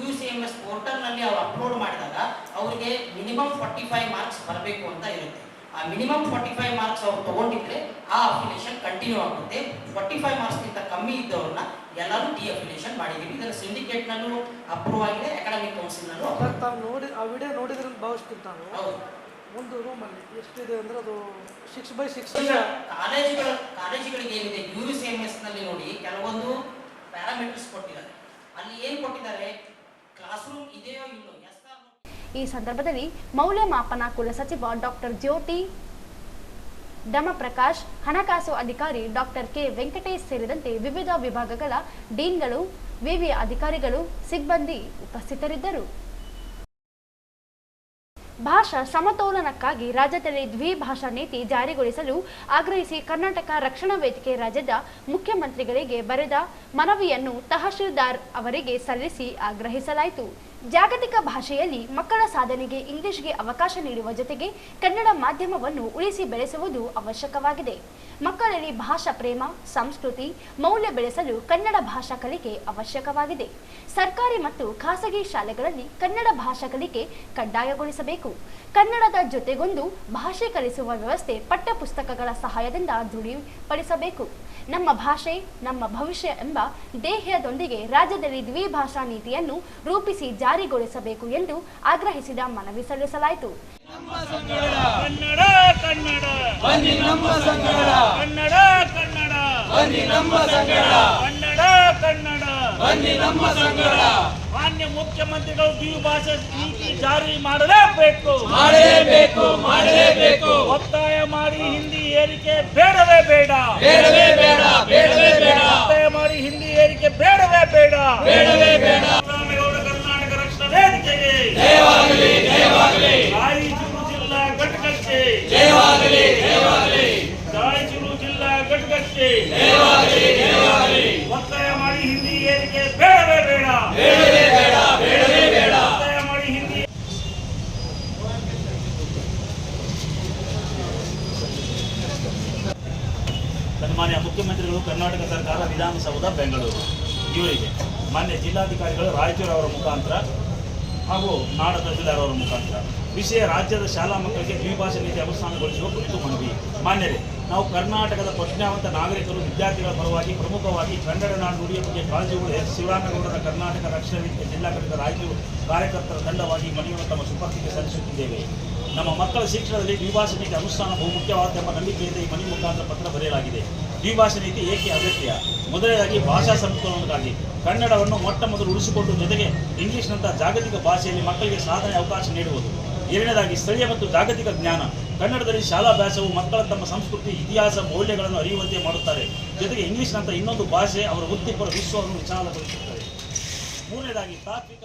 UCMS ಪೋರ್ಟಲ್ನಲ್ಲಿ ಅವ್ರು ಅಪ್ಲೋಡ್ ಮಾಡಿದಾಗ ಅವರಿಗೆ ಮಿನಿಮಮ್ 45 ಮಾರ್ಕ್ಸ್ ಬರಬೇಕು ಅಂತ ಇರುತ್ತೆ. ಆ ಮಿನಿಮಮ್ 45 ಮಾರ್ಕ್ಸ್ ಅವ್ರು ತಗೊಂಡಿದ್ರೆ ಆ ಅಫಿಲಿಯೇಷನ್ ಕಂಟಿನ್ಯೂ ಆಗುತ್ತೆ. 45 ಮಾರ್ಕ್ಸ್ಗಿಂತ ಕಮ್ಮಿ ಇದ್ದವ್ರನ್ನ ಎಲ್ಲರೂ ಡಿಅಫಿಲಿಯೇಷನ್ ಮಾಡಿದ್ದೀವಿ. ಇದರ ಸಿಂಡಿಕೇಟ್ನಲ್ಲೂ ಅಪ್ರೂವ್ ಆಗಿದೆ, ಅಕಾಡೆಮಿಕ್ ಕೌನ್ಸಿಲ್ನಲ್ಲೂ ತಾವು ನೋಡಿ ಆ ವಿಡಿಯೋ ನೋಡಿದ್ರಿಂದ ಭಾವಿಸ್ತೀನಿ. ತಾವು ಹೌದು. ಒಂದು ರೂಮಲ್ಲಿ ಎಷ್ಟಿದೆ ಅಂದರೆ ಅದು 6x6 ಕಾಲೇಜುಗಳಿಗೆ ಏನಿದೆ UCMS ನಲ್ಲಿ ನೋಡಿ ಕೆಲವೊಂದು ಪ್ಯಾರಾಮೀಟರ್ಸ್ ಕೊಟ್ಟಿದ್ದಾರೆ. ಅಲ್ಲಿ ಏನು ಕೊಟ್ಟಿದ್ದಾರೆ, ಕ್ಲಾಸ್ ರೂಮ್ ಇದೆಯೋ ಇಲ್ಲೋ. ಈ ಸಂದರ್ಭದಲ್ಲಿ ಮೌಲ್ಯಮಾಪನ ಕುಲಸಚಿವ ಡಾಕ್ಟರ್ ಜ್ಯೋತಿ ಡಮಪ್ರಕಾಶ್, ಹಣಕಾಸು ಅಧಿಕಾರಿ ಡಾಕ್ಟರ್ ಕೆ ವೆಂಕಟೇಶ್ ಸೇರಿದಂತೆ ವಿವಿಧ ವಿಭಾಗಗಳ ಡೀನ್ಗಳು, ವಿವಿಯ ಅಧಿಕಾರಿಗಳು, ಸಿಬ್ಬಂದಿ ಉಪಸ್ಥಿತರಿದ್ದರು. ಭಾಷಾ ಸಮತೋಲನಕ್ಕಾಗಿ ರಾಜ್ಯದಲ್ಲಿ ದ್ವಿಭಾಷಾ ನೀತಿ ಜಾರಿಗೊಳಿಸಲು ಆಗ್ರಹಿಸಿ ಕರ್ನಾಟಕ ರಕ್ಷಣಾ ವೇದಿಕೆ ರಾಜ್ಯದ ಮುಖ್ಯಮಂತ್ರಿಗಳಿಗೆ ಬರೆದ ಮನವಿಯನ್ನು ತಹಶೀಲ್ದಾರ್ ಅವರಿಗೆ ಸಲ್ಲಿಸಿ ಆಗ್ರಹಿಸಲಾಯಿತು. ಜಾಗತಿಕ ಭಾಷೆಯಲ್ಲಿ ಮಕ್ಕಳ ಸಾಧನೆಗೆ ಇಂಗ್ಲಿಷ್ಗೆ ಅವಕಾಶ ನೀಡುವ ಜೊತೆಗೆ ಕನ್ನಡ ಮಾಧ್ಯಮವನ್ನು ಉಳಿಸಿ ಬೆಳೆಸುವುದು ಅವಶ್ಯಕವಾಗಿದೆ. ಮಕ್ಕಳಲ್ಲಿ ಭಾಷಾ ಪ್ರೇಮ, ಸಂಸ್ಕೃತಿ, ಮೌಲ್ಯ ಬೆಳೆಸಲು ಕನ್ನಡ ಭಾಷಾ ಕಲಿಕೆ ಅವಶ್ಯಕವಾಗಿದೆ. ಸರ್ಕಾರಿ ಮತ್ತು ಖಾಸಗಿ ಶಾಲೆಗಳಲ್ಲಿ ಕನ್ನಡ ಭಾಷಾ ಕಲಿಕೆ ಕಡ್ಡಾಯಗೊಳಿಸಬೇಕು. ಕನ್ನಡದ ಜೊತೆಗೊಂದು ಭಾಷೆ ಕಲಿಸುವ ವ್ಯವಸ್ಥೆ ಪಠ್ಯಪುಸ್ತಕಗಳ ಸಹಾಯದಿಂದ ದೃಢಪಡಿಸಬೇಕು. ನಮ್ಮ ಭಾಷೆ ನಮ್ಮ ಭವಿಷ್ಯ ಎಂಬ ಧ್ಯೇಯದೊಂದಿಗೆ ರಾಜ್ಯದಲ್ಲಿ ದ್ವಿಭಾಷಾ ನೀತಿಯನ್ನು ರೂಪಿಸಿ ಜಾರಿಗೊಳಿಸಬೇಕು ಎಂದು ಆಗ್ರಹಿಸಿದ ಮನವಿ ಸಲ್ಲಿಸಲಾಯಿತು. ಮಾನ್ಯ ಮುಖ್ಯಮಂತ್ರಿಗಳು ದ್ವಿಭಾಷಾ ನೀತಿ ಜಾರಿ ಮಾಡಲೇಬೇಕು. ಒತ್ತಾಯ ಮಾಡಿ ಹಿಂದಿ ಏರಿಕೆ ಬೇಡವೇ ಬೇಡ. ಒತ್ತಾಯ ಮಾಡಿ ಹಿಂದಿ ಏರಿಕೆ ಬೇಡವೇ ಬೇಡ. ಕರ್ನಾಟಕ ರಕ್ಷಣಾ ವೇದಿಕೆಗೆ ರಾಯಚೂರು ಜಿಲ್ಲಾ ಘಟಕಕ್ಕೆ ಒತ್ತಾಯ ಮಾಡಿ ಹಿಂದಿ ಏರಿಕೆ ಬೇಡವೇ ಬೇಡ. ಒತ್ತಾಯ ಮಾಡಿ ಹಿಂದಿ. ಸನ್ಮಾನ್ಯ ಮುಖ್ಯಮಂತ್ರಿಗಳು, ಕರ್ನಾಟಕ ಸರ್ಕಾರ, ವಿಧಾನಸೌಧ ಬೆಂಗಳೂರು ಇವರಿಗೆ ಮಾನ್ಯ ಜಿಲ್ಲಾಧಿಕಾರಿಗಳು ರಾಯಚೂರು ಅವರ ಮುಖಾಂತರ ಹಾಗೂ ನಾಡ ತಹಶೀಲ್ದಾರ್ ಅವರ ಮುಖಾಂತರ ವಿಷಯ ರಾಜ್ಯದ ಶಾಲಾ ಮಕ್ಕಳಿಗೆ ದ್ವಿಭಾಷಾ ನೀತಿ ಅನುಷ್ಠಾನಗೊಳಿಸುವ ಕುರಿತು ಮನವಿ. ಮಾನ್ಯರೇ, ನಾವು ಕರ್ನಾಟಕದ ಪ್ರಜ್ಞಾವಂತ ನಾಗರಿಕರು, ವಿದ್ಯಾರ್ಥಿಗಳ ಪರವಾಗಿ ಪ್ರಮುಖವಾಗಿ ಕನ್ನಡ ನಾಡು ನುಡಿಯ ಬಗ್ಗೆ ಕಾಳಜಿಗಳು ಶಿವರಾಮೇಗೌಡರ ಕರ್ನಾಟಕ ರಕ್ಷಣಾ ವೇದಿಕೆ ಜಿಲ್ಲಾ ಘಟಕ ರಾಯಚೂರು ಕಾರ್ಯಕರ್ತರ ತಂಡವಾಗಿ ಮನವಿಯನ್ನು ತಮ್ಮ ಸುಪರ್ದಿಗೆ ಸಲ್ಲಿಸುತ್ತಿದ್ದೇವೆ. ನಮ್ಮ ಮಕ್ಕಳ ಶಿಕ್ಷಣದಲ್ಲಿ ದ್ವಿಭಾಷಾ ನೀತಿ ಅನುಷ್ಠಾನ ಬಹುಮುಖ್ಯವಾದ ನಂಬಿಕೆಯಿಂದ ಈ ಮನವಿ ಮುಖಾಂತರ ಪತ್ರ ಬರೆಯಲಾಗಿದೆ. ದ್ವಿಭಾಷಾ ನೀತಿ ಏಕೆ ಅಗತ್ಯ? ಮೊದಲನೇದಾಗಿ ಭಾಷಾ ಸಮತೋಲನಕ್ಕಾಗಿ ಕನ್ನಡವನ್ನು ಮೊಟ್ಟ ಮೊದಲು ಉಳಿಸಿಕೊಂಡು ಜೊತೆಗೆ ಇಂಗ್ಲಿಷ್ನಂತಹ ಜಾಗತಿಕ ಭಾಷೆಯಲ್ಲಿ ಮಕ್ಕಳಿಗೆ ಸಾಧನೆ ಅವಕಾಶ ನೀಡುವುದು. ಎರಡನೇದಾಗಿ ಸ್ಥಳೀಯ ಮತ್ತು ಜಾಗತಿಕ ಜ್ಞಾನ. ಕನ್ನಡದಲ್ಲಿ ಶಾಲಾಭ್ಯಾಸವು ಮಕ್ಕಳ ತಮ್ಮ ಸಂಸ್ಕೃತಿ, ಇತಿಹಾಸ, ಮೌಲ್ಯಗಳನ್ನು ಅರಿಯುವಂತೆ ಮಾಡುತ್ತಾರೆ. ಜೊತೆಗೆ ಇಂಗ್ಲಿಷ್ನಂತ ಇನ್ನೊಂದು ಭಾಷೆ ಅವರ ವೃತ್ತಿಪರ ವಿಶ್ವವನ್ನು ವಿಶಾಲಗೊಳಿಸುತ್ತದೆ. ಮೂರನೇದಾಗಿ ತಾತ್ವಿಕ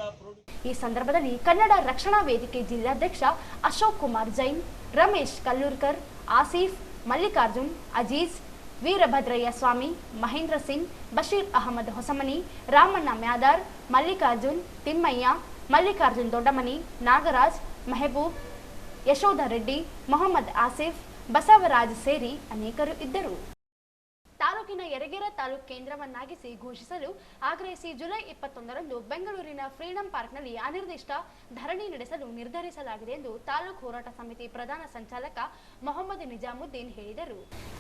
ಈ ಸಂದರ್ಭದಲ್ಲಿ ಕನ್ನಡ ರಕ್ಷಣಾ ವೇದಿಕೆ ಜಿಲ್ಲಾಧ್ಯಕ್ಷ ಅಶೋಕ್ ಕುಮಾರ್ ಜೈನ್, ರಮೇಶ್ ಕಲ್ಲೂರ್ಕರ್, ಆಸೀಫ್, ಮಲ್ಲಿಕಾರ್ಜುನ್, ಅಜೀಜ್, ವೀರಭದ್ರಯ್ಯ ಸ್ವಾಮಿ, ಮಹೇಂದ್ರ ಸಿಂಗ್, ಬಶೀರ್ ಅಹಮದ್ ಹೊಸಮನಿ, ರಾಮಣ್ಣ ಮ್ಯಾದಾರ್, ಮಲ್ಲಿಕಾರ್ಜುನ್, ತಿಮ್ಮಯ್ಯ, ಮಲ್ಲಿಕಾರ್ಜುನ್ ದೊಡ್ಡಮನಿ, ನಾಗರಾಜ್, ಮೆಹಬೂಬ್, ಯಶೋಧ ರೆಡ್ಡಿ, ಮೊಹಮ್ಮದ್ ಆಸಿಫ್, ಬಸವರಾಜ್ ಸೇರಿ ಅನೇಕರು ಇದ್ದರು. ತಾಲೂಕಿನ ಯರಗೇರ ತಾಲೂಕು ಕೇಂದ್ರವನ್ನಾಗಿಸಿ ಘೋಷಿಸಲು ಆಗ್ರಹಿಸಿ ಜುಲೈ 21ರಂದು ಬೆಂಗಳೂರಿನ ಫ್ರೀಡಂ ಪಾರ್ಕ್ನಲ್ಲಿ ಅನಿರ್ದಿಷ್ಟ ಧರಣಿ ನಡೆಸಲು ನಿರ್ಧರಿಸಲಾಗಿದೆ ಎಂದು ತಾಲೂಕು ಹೋರಾಟ ಸಮಿತಿ ಪ್ರಧಾನ ಸಂಚಾಲಕ ಮೊಹಮ್ಮದ್ ನಿಜಾಮುದ್ದೀನ್ ಹೇಳಿದರು.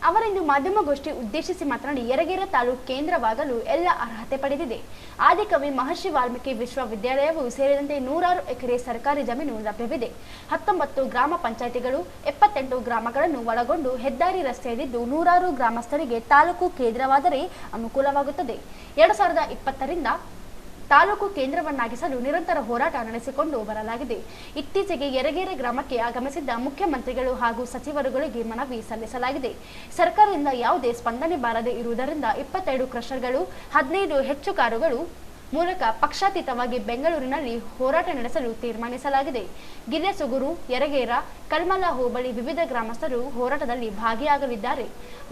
ಅವರಿಂದು ಮಾಧ್ಯಮಗೋಷ್ಠಿ ಉದ್ದೇಶಿಸಿ ಮಾತನಾಡಿ, ಯರಗೇರ ತಾಲೂಕು ಕೇಂದ್ರವಾಗಲು ಎಲ್ಲ ಅರ್ಹತೆ ಪಡೆದಿದೆ. ಆದಿಕವಿ ಮಹರ್ಷಿ ವಾಲ್ಮೀಕಿ ವಿಶ್ವವಿದ್ಯಾಲಯವು ಸೇರಿದಂತೆ 100 ಎಕರೆ ಸರ್ಕಾರಿ ಜಮೀನು ಲಭ್ಯವಿದೆ. 19 ಗ್ರಾಮ ಪಂಚಾಯಿತಿಗಳು 78 ಗ್ರಾಮಗಳನ್ನು ಒಳಗೊಂಡು ಹೆದ್ದಾರಿ ರಸ್ತೆಯಲ್ಲಿದ್ದು 100 ಗ್ರಾಮಸ್ಥರಿಗೆ ತಾಲೂಕು ಕೇಂದ್ರವಾದರೆ ಅನುಕೂಲವಾಗುತ್ತದೆ. 2020ರಿಂದ ತಾಲೂಕು ಕೇಂದ್ರವನ್ನಾಗಿಸಲು ನಿರಂತರ ಹೋರಾಟ ನಡೆಸಿಕೊಂಡು ಬರಲಾಗಿದೆ. ಇತ್ತೀಚೆಗೆ ಯರಗೇರ ಗ್ರಾಮಕ್ಕೆ ಆಗಮಿಸಿದ್ದ ಮುಖ್ಯಮಂತ್ರಿಗಳು ಹಾಗೂ ಸಚಿವರುಗಳಿಗೆ ಮನವಿ ಸಲ್ಲಿಸಲಾಗಿದೆ. ಸರ್ಕಾರದಿಂದ ಯಾವುದೇ ಸ್ಪಂದನೆ ಬಾರದೆ ಇರುವುದರಿಂದ 22 ಕ್ರಷರ್ಗಳು, 15 ಹೆಚ್ಚು ಕಾರುಗಳು ಮೂಲಕ ಪಕ್ಷಾತೀತವಾಗಿ ಬೆಂಗಳೂರಿನಲ್ಲಿ ಹೋರಾಟ ನಡೆಸಲು ತೀರ್ಮಾನಿಸಲಾಗಿದೆ. ಗಿಲ್ಲೆಸುಗೂರು, ಯರಗೇರ, ಕಲ್ಮಲ ಹೋಬಳಿ ವಿವಿಧ ಗ್ರಾಮಸ್ಥರು ಹೋರಾಟದಲ್ಲಿ ಭಾಗಿಯಾಗಲಿದ್ದಾರೆ.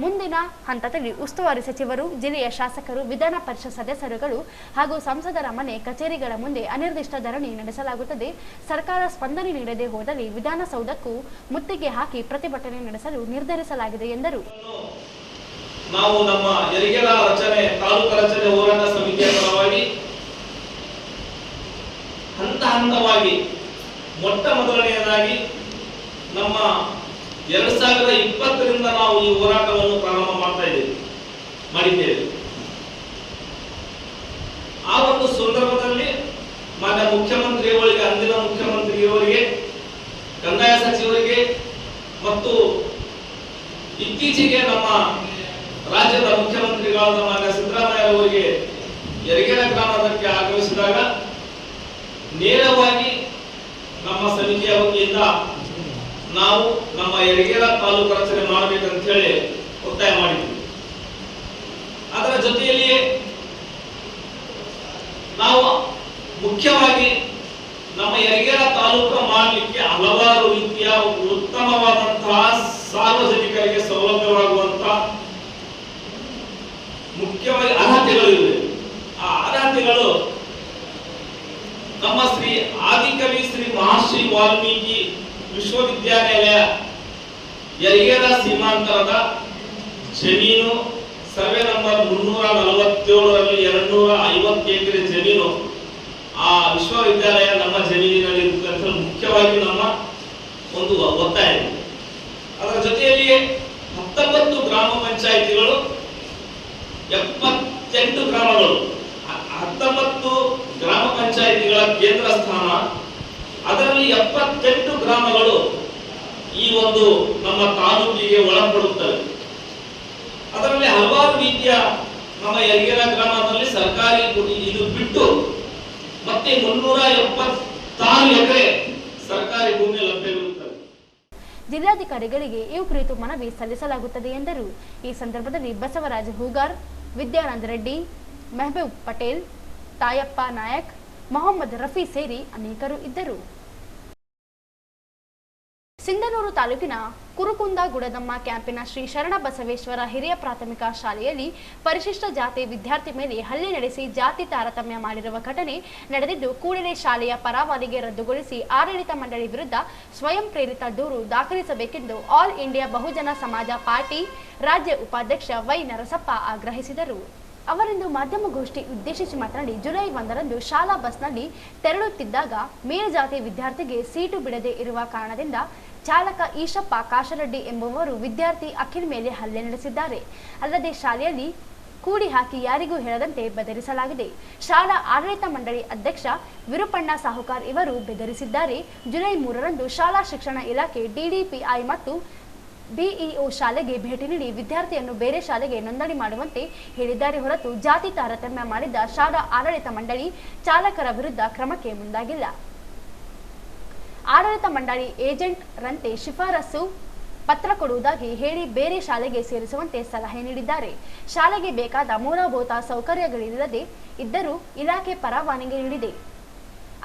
ಮುಂದಿನ ಹಂತದಲ್ಲಿ ಉಸ್ತುವಾರಿ ಸಚಿವರು, ಜಿಲ್ಲೆಯ ಶಾಸಕರು, ವಿಧಾನ ಪರಿಷತ್ ಸದಸ್ಯರುಗಳು ಹಾಗೂ ಸಂಸದರ ಮನೆ ಕಚೇರಿಗಳ ಮುಂದೆ ಅನಿರ್ದಿಷ್ಟ ಧರಣಿ ನಡೆಸಲಾಗುತ್ತದೆ. ಸರ್ಕಾರ ಸ್ಪಂದನೆ ನೀಡದೆ ಹೋದಲ್ಲಿ ವಿಧಾನಸೌಧಕ್ಕೂ ಮುತ್ತಿಗೆ ಹಾಕಿ ಪ್ರತಿಭಟನೆ ನಡೆಸಲು ನಿರ್ಧರಿಸಲಾಗಿದೆ ಎಂದರು. ನಾವು ನಮ್ಮ ಯರಗೇರ ರಚನೆ ತಾಲೂಕು ರಚನೆ ಹೋರಾಟ ಸಮಿತಿಯ ಪರವಾಗಿ ಹಂತವಾಗಿ ಮೊಟ್ಟ ಮೊದಲನೆಯದಾಗಿ ನಮ್ಮ 2020ರಿಂದ ನಾವು ಈ ಹೋರಾಟವನ್ನು ಪ್ರಾರಂಭ ಮಾಡಿದ್ದೇವೆ. ಆ ಒಂದು ಸಂದರ್ಭದಲ್ಲಿ ಮಾನ್ಯ ಮುಖ್ಯಮಂತ್ರಿಯವರಿಗೆ, ಅಂದಿನ ಮುಖ್ಯಮಂತ್ರಿಯವರಿಗೆ, ಕಂದಾಯ ಸಚಿವರಿಗೆ ಮತ್ತು ಇತ್ತೀಚೆಗೆ ನಮ್ಮ ರಾಜ್ಯದ ಮುಖ್ಯಮಂತ್ರಿಗಳಾದ ಮಾನ್ಯ ಸಿದ್ದರಾಮಯ್ಯ ಅವರಿಗೆ ಯರಗೇರ ಗ್ರಾಮಕ್ಕೆ ಆಗಮಿಸಿದಾಗ ನೇರವಾಗಿ ನಮ್ಮ ಸಮಿತಿಯ ವತಿಯಿಂದ ನಾವು ನಮ್ಮ ಯರಗೇರ ತಾಲೂಕು ರಚನೆ ಮಾಡಬೇಕಂತ ಹೇಳಿ ಒತ್ತಾಯ ಮಾಡಿದ್ವಿ. ಅದರ ಜೊತೆಯಲ್ಲಿಯೇ ನಾವು ಮುಖ್ಯವಾಗಿ ನಮ್ಮ ಯರಗೇರ ತಾಲೂಕು ಮಾಡಲಿಕ್ಕೆ ಹಲವಾರು ರೀತಿಯ ಉತ್ತಮವಾದಂತಹ ಸಾರ್ವಜನಿಕರಿಗೆ ಸೌಲಭ್ಯವಾಗುವಂತಹ ಮುಖ್ಯವಾಗಿ ಅರ್ಹತೆಗಳಿವೆ. ಆ ಅರ್ಹತೆಗಳು ನಮ್ಮ ಶ್ರೀ ಆದಿಕವಿ ಶ್ರೀ ಮಹರ್ಷಿ ವಾಲ್ಮೀಕಿ ವಿಶ್ವವಿದ್ಯಾಲಯ ಯರಗೇರ ಸೀಮಾಂತರದ ಜಮೀನು ಸರ್ವೆ ನಂಬರ್ 347ರಲ್ಲಿ 250 ಎಕರೆ ಜಮೀನು ಆ ವಿಶ್ವವಿದ್ಯಾಲಯ ನಮ್ಮ ಜಮೀನಿನಲ್ಲಿ ಇರುತ್ತದೆ. ಮುಖ್ಯವಾಗಿ ನಮ್ಮ ಒಂದು ಒತ್ತಾಯ. ಅದರ ಜೊತೆಯಲ್ಲಿಯೇ 19 ಗ್ರಾಮ ಪಂಚಾಯಿತಿಗಳು, 78 ಗ್ರಾಮಗಳು, 19 ಗ್ರಾಮ ಪಂಚಾಯಿತಿಗಳ ಕೇಂದ್ರ ಸ್ಥಾನ, ಅದರಲ್ಲಿ 78 ಗ್ರಾಮಗಳು ಈ ಒಂದು ನಮ್ಮ ತಾಲೂಕಿಗೆ ಒಳಪಡುತ್ತವೆ. ಅದರಲ್ಲಿ ಹಲವಾರು ರೀತಿಯ ನಮ್ಮ ಯರಗೇರ ಗ್ರಾಮದಲ್ಲಿ ಸರ್ಕಾರಿ ಇದು ಬಿಟ್ಟು ಮತ್ತೆ 376 ಎಕರೆ ಸರ್ಕಾರಿ ಭೂಮಿ ಲಭ್ಯವಿರುತ್ತದೆ. ಜಿಲ್ಲಾಧಿಕಾರಿಗಳಿಗೆ ಈ ಕುರಿತು ಮನವಿ ಸಲ್ಲಿಸಲಾಗುತ್ತದೆ ಎಂದರು. ಈ ಸಂದರ್ಭದಲ್ಲಿ ಬಸವರಾಜ ಹೂಗಾರ್, ವಿದ್ಯಾನಂದ ರೆಡ್ಡಿ, ಮೆಹಬೂಬ್ ಪಟೇಲ್, ತಾಯಪ್ಪ ನಾಯಕ್, ಮೊಹಮ್ಮದ್ ರಫಿ ಸೇರಿ ಅನೇಕರು ಇದ್ದರು. ಸಿಂಧನೂರು ತಾಲೂಕಿನ ಕುರುಕುಂದ ಗುಡದಮ್ಮ ಕ್ಯಾಂಪಿನ ಶ್ರೀ ಶರಣಬಸವೇಶ್ವರ ಹಿರಿಯ ಪ್ರಾಥಮಿಕ ಶಾಲೆಯಲ್ಲಿ ಪರಿಶಿಷ್ಟ ಜಾತಿ ವಿದ್ಯಾರ್ಥಿ ಮೇಲೆ ಹಲ್ಲೆ ನಡೆಸಿ ಜಾತಿ ತಾರತಮ್ಯ ಮಾಡಿರುವ ಘಟನೆ ನಡೆದಿದ್ದು, ಕೂಡಲೇ ಶಾಲೆಯ ಪರವಾನಗಿ ರದ್ದುಗೊಳಿಸಿ ಆಡಳಿತ ಮಂಡಳಿ ವಿರುದ್ಧ ಸ್ವಯಂ ಪ್ರೇರಿತ ದೂರು ದಾಖಲಿಸಬೇಕೆಂದು ಆಲ್ ಇಂಡಿಯಾ ಬಹುಜನ ಸಮಾಜ ಪಾರ್ಟಿ ರಾಜ್ಯ ಉಪಾಧ್ಯಕ್ಷ ವೈ ನರಸಪ್ಪ ಆಗ್ರಹಿಸಿದರು. ಅವರಿಂದು ಮಾಧ್ಯಮಗೋಷ್ಠಿ ಉದ್ದೇಶಿಸಿ ಮಾತನಾಡಿ, ಜುಲೈ 1ರಂದು ಶಾಲಾ ಬಸ್ನಲ್ಲಿ ತೆರಳುತ್ತಿದ್ದಾಗ ಮೇಲ್ಜಾತಿ ವಿದ್ಯಾರ್ಥಿಗೆ ಸೀಟು ಬಿಡದೆ ಇರುವ ಕಾರಣದಿಂದ ಚಾಲಕ ಈಶಪ್ಪ ಕಾಶರೆಡ್ಡಿ ಎಂಬುವರು ವಿದ್ಯಾರ್ಥಿ ಅಖಿಲ್ ಮೇಲೆ ಹಲ್ಲೆ ನಡೆಸಿದ್ದಾರೆ. ಅಲ್ಲದೆ ಶಾಲೆಯಲ್ಲಿ ಕೂಡಿ ಹಾಕಿ ಯಾರಿಗೂ ಹೇಳದಂತೆ ಬೆದರಿಸಲಾಗಿದೆ. ಶಾಲಾ ಆಡಳಿತ ಮಂಡಳಿ ಅಧ್ಯಕ್ಷ ವಿರುಪಣ್ಣ ಸಾಹುಕಾರ್ ಇವರು ಬೆದರಿಸಿದ್ದಾರೆ. ಜುಲೈ 3ರಂದು ಶಾಲಾ ಶಿಕ್ಷಣ ಇಲಾಖೆ ಡಿಡಿಪಿಐ ಮತ್ತು ಬಿಇಒ ಶಾಲೆಗೆ ಭೇಟಿ ನೀಡಿ ವಿದ್ಯಾರ್ಥಿಯನ್ನು ಬೇರೆ ಶಾಲೆಗೆ ನೋಂದಣಿ ಮಾಡುವಂತೆ ಹೇಳಿದ್ದಾರೆ ಹೊರತು ಜಾತಿ ತಾರತಮ್ಯ ಮಾಡಿದ್ದ ಶಾಲಾ ಆಡಳಿತ ಮಂಡಳಿ ಚಾಲಕರ ವಿರುದ್ಧ ಕ್ರಮಕ್ಕೆ ಮುಂದಾಗಿಲ್ಲ. ಆಡಳಿತ ಮಂಡಳಿ ಏಜೆಂಟ್ ರಂತೆ ಶಿಫಾರಸು ಪತ್ರ ಕೊಡುವುದಾಗಿ ಹೇಳಿ ಬೇರೆ ಶಾಲೆಗೆ ಸೇರಿಸುವಂತೆ ಸಲಹೆ ನೀಡಿದ್ದಾರೆ. ಶಾಲೆಗೆ ಬೇಕಾದ ಮೂಲಭೂತ ಸೌಕರ್ಯಗಳಿಲ್ಲದೆ ಇದ್ದರೂ ಇಲಾಖೆ ಪರವಾನಗಿ ನೀಡಿದೆ.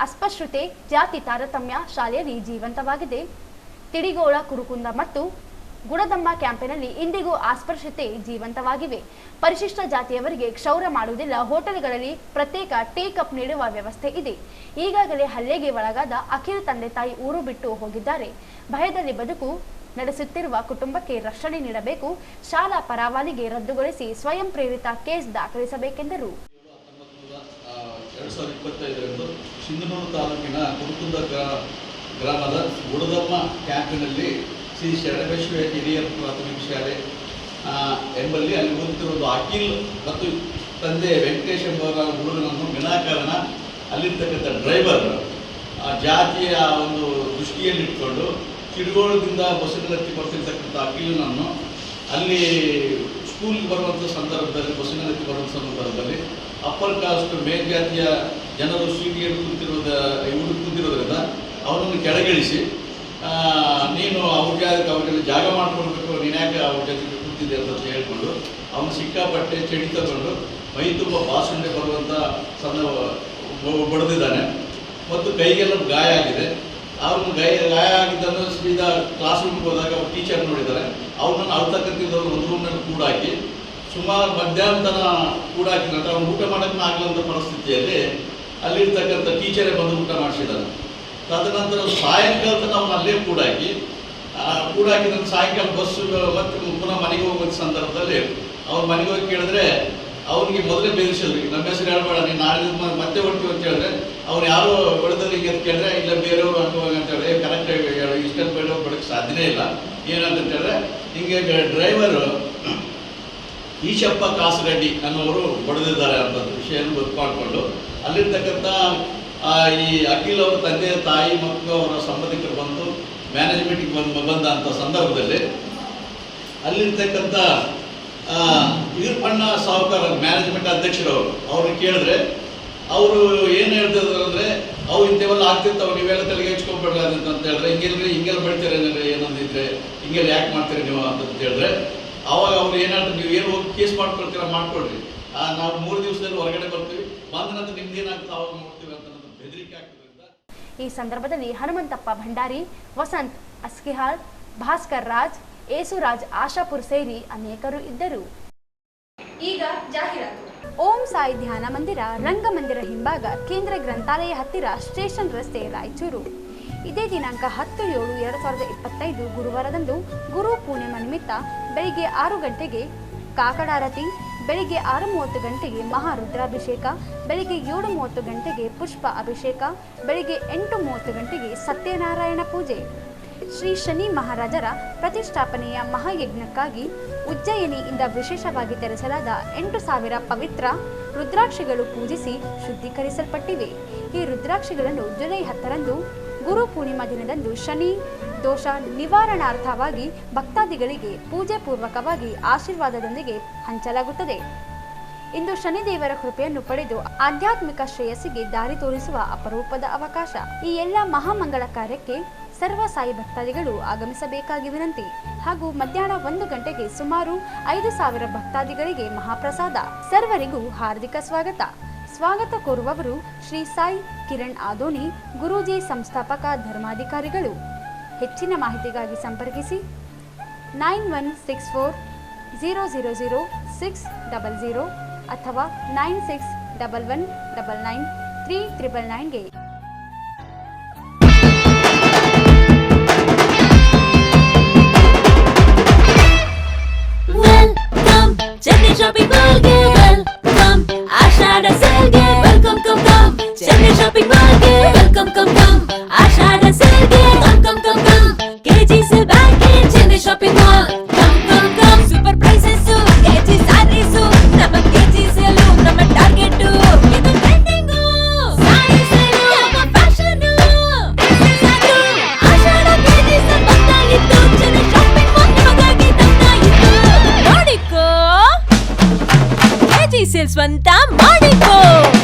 ಅಸ್ಪೃಶ್ಯತೆ, ಜಾತಿ ತಾರತಮ್ಯ ಶಾಲೆಯಲ್ಲಿ ಜೀವಂತವಾಗಿದೆ. ತಿಡಿಗೋಳ, ಕುರುಕುಂದ ಮತ್ತು ಗುಡದಮ್ಮ ಕ್ಯಾಂಪಿನಲ್ಲಿ ಇಂದಿಗೂ ಅಸ್ಪೃಶ್ಯತೆ ಜೀವಂತವಾಗಿವೆ. ಪರಿಶಿಷ್ಟ ಜಾತಿಯವರಿಗೆ ಕ್ಷೌರ ಮಾಡುವುದಿಲ್ಲ. ಹೋಟೆಲ್ಗಳಲ್ಲಿ ಪ್ರತ್ಯೇಕ ಟೀ ಕಪ್ ನೀಡುವ ವ್ಯವಸ್ಥೆ ಇದೆ. ಈಗಾಗಲೇ ಹಲ್ಲೆಗೆ ಒಳಗಾದ ಅಖಿಲ್ ತಂದೆ ತಾಯಿ ಊರು ಬಿಟ್ಟು ಹೋಗಿದ್ದಾರೆ. ಭಯದಲ್ಲಿ ಬದುಕು ನಡೆಸುತ್ತಿರುವ ಕುಟುಂಬಕ್ಕೆ ರಕ್ಷಣೆ ನೀಡಬೇಕು. ಶಾಲಾ ಪರವಾನಗಿ ರದ್ದುಗೊಳಿಸಿ ಸ್ವಯಂ ಪ್ರೇರಿತ ಕೇಸ್ ದಾಖಲಿಸಬೇಕೆಂದರು. 2025ರಂದು ಸಿಂಧನೂರು ತಾಲೂಕಿನ ಕುರುಕುಂದ ಗ್ರಾಮದ ಗುಡದಮ್ಮ ಕ್ಯಾಂಪಿನಲ್ಲಿ ಶ್ರೀ ಶರಣಬಸವ ಹಿರಿಯರ ಪ್ರಾಥಮಿಕ ಶಾಲೆ ಎಂಬಲ್ಲಿ ಅಲ್ಲಿ ಓದುತ್ತಿರುವುದು ಅಖಿಲ್ ಮತ್ತು ತಂದೆ ವೆಂಕಟೇಶ್ ಎಂಬ ಹುಡುಗನನ್ನು ವಿನಾಕಾರಣ ಅಲ್ಲಿರ್ತಕ್ಕಂಥ ಡ್ರೈವರ್ ಜಾತಿಯ ಒಂದು ದೃಷ್ಟಿಯಲ್ಲಿಟ್ಕೊಂಡು ಕಿರುಗೋಳದಿಂದ ಬಸ್ಸಿನಲ್ಲಿ ಬರ್ತಿರ್ತಕ್ಕಂಥ ಅಖಿಲನನ್ನು ಅಲ್ಲಿ ಸ್ಕೂಲ್ಗೆ ಬರುವಂಥ ಸಂದರ್ಭದಲ್ಲಿ ಬಸ್ಸಿನಲ್ಲಿ ಬರುವಂಥ ಸಂದರ್ಭದಲ್ಲಿ ಅಪ್ಪರ್ ಕಾಸ್ಟ್ ಮೇಲ್ಜಾತಿಯ ಜನರು ಸೀಟಿಯಲ್ಲಿ ಕೂತಿರೋದ್ರಿಂದ ಅವನನ್ನು ಕೆಳಗಿಳಿಸಿ ನೀನು ಅವ್ರಿಗೆ ಜಾಗ ಮಾಡಿಕೊಡ್ಬೇಕು, ನೀನು ಯಾಕೆ ಅವ್ರ ಜೊತೆಗೆ ಕೂತಿದ್ದೆ ಅಂತ ಹೇಳ್ಕೊಂಡು ಅವನು ಸಿಕ್ಕಾಪಟ್ಟೆ ಚಳಿ ತಗೊಂಡು ಮೈ ತುಂಬ ಬಾಸುಂಡೆ ಬರುವಂಥ ಬಡಿದಿದ್ದಾನೆ ಮತ್ತು ಕೈಗೆಲ್ಲ ಗಾಯ ಆಗಿದೆ. ಅವನು ಗಾಯ ಆಗಿದ್ದನ್ನು ಸೀದಾ ಕ್ಲಾಸ್ ರೂಮ್ಗೆ ಹೋದಾಗ ಅವ್ರು ಟೀಚರ್ ನೋಡಿದ್ದಾರೆ. ಅವನನ್ನು ಅಳ್ತಕ್ಕಂಥದ್ದವ್ರು ಒಂದು ರೂಮ್ನಲ್ಲಿ ಕೂಡಾಕಿ ಸುಮಾರು ಮಧ್ಯಾಹ್ನ ತನ ಕೂಡಾಕಿದಂತ ಅವ್ನು ಊಟ ಮಾಡೋಕ್ಕೂ ಆಗಲಂಥ ಪರಿಸ್ಥಿತಿಯಲ್ಲಿ ಅಲ್ಲಿರ್ತಕ್ಕಂಥ ಟೀಚರೇ ಬಂದು ಊಟ ಮಾಡಿಸಿದ್ದಾನೆ. ತದನಂತರ ಸಾಯಂಕಾಲ ತನಕ ಅವನು ಅಲ್ಲೇ ಕೂಡಾಕಿದ ಸಾಯಂಕಾಲ ಬಸ್ಸು ಮತ್ತೆ ಪುನಃ ಮನೆಗೆ ಹೋಗುವ ಸಂದರ್ಭದಲ್ಲಿ ಅವ್ರ ಮನೆಗೆ ಹೋಗಿ ಕೇಳಿದ್ರೆ ಅವನಿಗೆ ಮೊದಲೇ ಬೇರಿಸಿದ್ರು, ನಮ್ಮ ಹೆಸರು ಹೇಳ್ಬೇಡ, ನೀನು ನಾಳೆ ಮತ್ತೆ ಹೊಡ್ತೀವಿ ಅಂತ ಹೇಳಿದ್ರೆ ಅವ್ನು ಯಾರೋ ಹೊಡೆದ್ರೆ ಹಿಂಗೆ ಅಂತ ಕೇಳಿದ್ರೆ ಇಲ್ಲ ಬೇರೆಯವರು ಅಂಟುವಾಗ ಅಂತ ಹೇಳಿದ್ರೆ ಕರೆಕ್ಟಾಗಿ ಹೇಳಿ ಇಷ್ಟೊಂದು ಬೇರೆಯವ್ರು ಬಿಡೋಕ್ಕೆ ಸಾಧ್ಯನೇ ಇಲ್ಲ. ಏನಂತ ಹೇಳಿದ್ರೆ ಹಿಂಗೆ ಡ್ರೈವರು ಈಶಪ್ಪ ಕಾಸರಡ್ಡಿ ಅನ್ನೋರು ಹೊಡೆದಿದ್ದಾರೆ ಅಂತ ವಿಷಯವನ್ನು ಗೊತ್ತು ಮಾಡಿಕೊಂಡು ಅಲ್ಲಿರ್ತಕ್ಕಂಥ ಈ ಅಖಿಲ್ ಅವರ ತಂದೆ ತಾಯಿ ಮತ್ತು ಅವರ ಸಂಬಂಧಿಕರು ಬಂದು ಮ್ಯಾನೇಜ್ಮೆಂಟಿಗೆ ಬಂದಂಥ ಸಂದರ್ಭದಲ್ಲಿ ಅಲ್ಲಿರ್ತಕ್ಕಂಥ ಈರ್ಪಣ್ಣ ಸಾಹುಕಾರ ಮ್ಯಾನೇಜ್ಮೆಂಟ್ ಅಧ್ಯಕ್ಷರವರು ಅವ್ರನ್ನ ಕೇಳಿದ್ರೆ ಅವರು ಏನು ಹೇಳ್ತಿದ್ರು ಅಂದರೆ ಅವು ಇಂಥವೆಲ್ಲ ಆಗ್ತಿರ್ತಾವೆ, ನೀವೆಲ್ಲ ತಲೆಗೆ ಹಚ್ಕೊಬೇಡ್ರಿ ಅಂತ ಹೇಳಿದ್ರೆ ಹಿಂಗೆಲ್ಲ ಬೆಳಿತೀರ ಏನಂದಿದ್ರೆ ಹಿಂಗೆಲ್ಲ ಯಾಕೆ ಮಾಡ್ತೀರಿ ನೀವು ಅಂತ ಹೇಳಿದ್ರೆ ಅವಾಗ ಅವ್ರು ಏನಾದ್ರು ನೀವು ಏನು ಹೋಗಿ ಕೇಸ್ ಮಾಡ್ಕೊಳ್ತೀರ ಮಾಡ್ಕೊಳ್ರಿ, ನಾವು 3 ದಿವಸದಲ್ಲಿ ಹೊರಗಡೆ ಬರ್ತೀವಿ, ಬಂದ ನಂತರ ನಿಮ್ದೇನಾಗ್ತದೆ ಅವಾಗ ನೋಡ್ತೀವಿ ಅಂತ ಬೆದರಿಕೆ ಆಗ್ತದ್ರಿಂದ. ಈ ಸಂದರ್ಭದಲ್ಲಿ ಹನುಮಂತಪ್ಪ ಭಂಡಾರಿ, ವಸಂತ್ ಅಸ್ಕಿಹಾಳ್, ಭಾಸ್ಕರ್ ರಾಜ್, ಏಸುರಾಜ್ ಆಶಾಪುರ್ ಸೇರಿ ಅನೇಕರು ಇದ್ದರು. ಈಗ ಜಾಹೀರಾತು. ಓಂ ಸಾಯಿ ಧ್ಯಾನ ಮಂದಿರ, ರಂಗಮಂದಿರ ಹಿಂಭಾಗ, ಕೇಂದ್ರ ಗ್ರಂಥಾಲಯ ಹತ್ತಿರ, ಸ್ಟೇಷನ್ ರಸ್ತೆ, ರಾಯಚೂರು. ಇದೇ ದಿನಾಂಕ 10/7/2025 ಗುರುವಾರದಂದು ಗುರು ಪೂರ್ಣಿಮಾ ನಿಮಿತ್ತ ಬೆಳಿಗ್ಗೆ 6 ಗಂಟೆಗೆ ಕಾಕಡಾರತಿ, ಬೆಳಿಗ್ಗೆ 6:30 ಗಂಟೆಗೆ ಮಹಾರುದ್ರಾಭಿಷೇಕ, ಬೆಳಿಗ್ಗೆ 7:30 ಗಂಟೆಗೆ ಪುಷ್ಪ ಅಭಿಷೇಕ, ಬೆಳಿಗ್ಗೆ 8:30 ಗಂಟೆಗೆ ಸತ್ಯನಾರಾಯಣ ಪೂಜೆ. ಶ್ರೀ ಶನಿ ಮಹಾರಾಜರ ಪ್ರತಿಷ್ಠಾಪನೆಯ ಮಹಾಯಜ್ಞಕ್ಕಾಗಿ ಉಜ್ಜಯಿನಿಯಿಂದ ವಿಶೇಷವಾಗಿ ತರಿಸಲಾದ 8,000 ಪವಿತ್ರ ರುದ್ರಾಕ್ಷಿಗಳು ಪೂಜಿಸಿ ಶುದ್ಧೀಕರಿಸಲ್ಪಟ್ಟಿವೆ. ಈ ರುದ್ರಾಕ್ಷಿಗಳನ್ನು ಜುಲೈ 10ರಂದು ಗುರು ಪೂರ್ಣಿಮಾ ದಿನದಂದು ಶನಿ ದೋಷ ನಿವಾರಣಾರ್ಥವಾಗಿ ಭಕ್ತಾದಿಗಳಿಗೆ ಪೂಜೆ ಪೂರ್ವಕವಾಗಿ ಆಶೀರ್ವಾದದೊಂದಿಗೆ ಹಂಚಲಾಗುತ್ತದೆ. ಇಂದು ಶನಿದೇವರ ಕೃಪೆಯನ್ನು ಪಡೆದು ಆಧ್ಯಾತ್ಮಿಕ ಶ್ರೇಯಸ್ಸಿಗೆ ದಾರಿ ತೋರಿಸುವ ಅಪರೂಪದ ಅವಕಾಶ. ಈ ಎಲ್ಲ ಮಹಾಮಂಗಳ ಕಾರ್ಯಕ್ಕೆ ಸರ್ವ ಸಾಯಿ ಭಕ್ತಾದಿಗಳು ಆಗಮಿಸಬೇಕಾಗಿ ವಿನಂತಿ. ಹಾಗೂ ಮಧ್ಯಾಹ್ನ 1 ಗಂಟೆಗೆ ಸುಮಾರು 5,000 ಭಕ್ತಾದಿಗಳಿಗೆ ಮಹಾಪ್ರಸಾದ. ಸರ್ವರಿಗೂ ಹಾರ್ದಿಕ ಸ್ವಾಗತ. ಸ್ವಾಗತ ಕೋರುವವರು ಶ್ರೀ ಸಾಯಿ ಕಿರಣ್ ಆದೋನಿ, ಗುರೂಜಿ ಸಂಸ್ಥಾಪಕ ಧರ್ಮಾಧಿಕಾರಿಗಳು. ಹೆಚ್ಚಿನ ಮಾಹಿತಿಗಾಗಿ ಸಂಪರ್ಕಿಸಿ 9164000600 ಅಥವಾ 9611999399ಗೆ. Welcome, Chennai Shopping Mall ge. Welcome, Ashada Sale ge. Welcome, come, Chennai Shopping Mall ge. Welcome, Ashada Sale ge. Come, KG Sale bag ge. Chennai Shopping Mall. Come, super prices, KG sarees, nama KG Sale, nama target, idu trending, saree sale, nama fashion, this is adu. Ashada KG Sale bandayittu, Chennai Shopping Mall nimagagi dandayittu. Nodiko KG Sale ಸ್ವಂತ ಮಾಡಿಕೋ.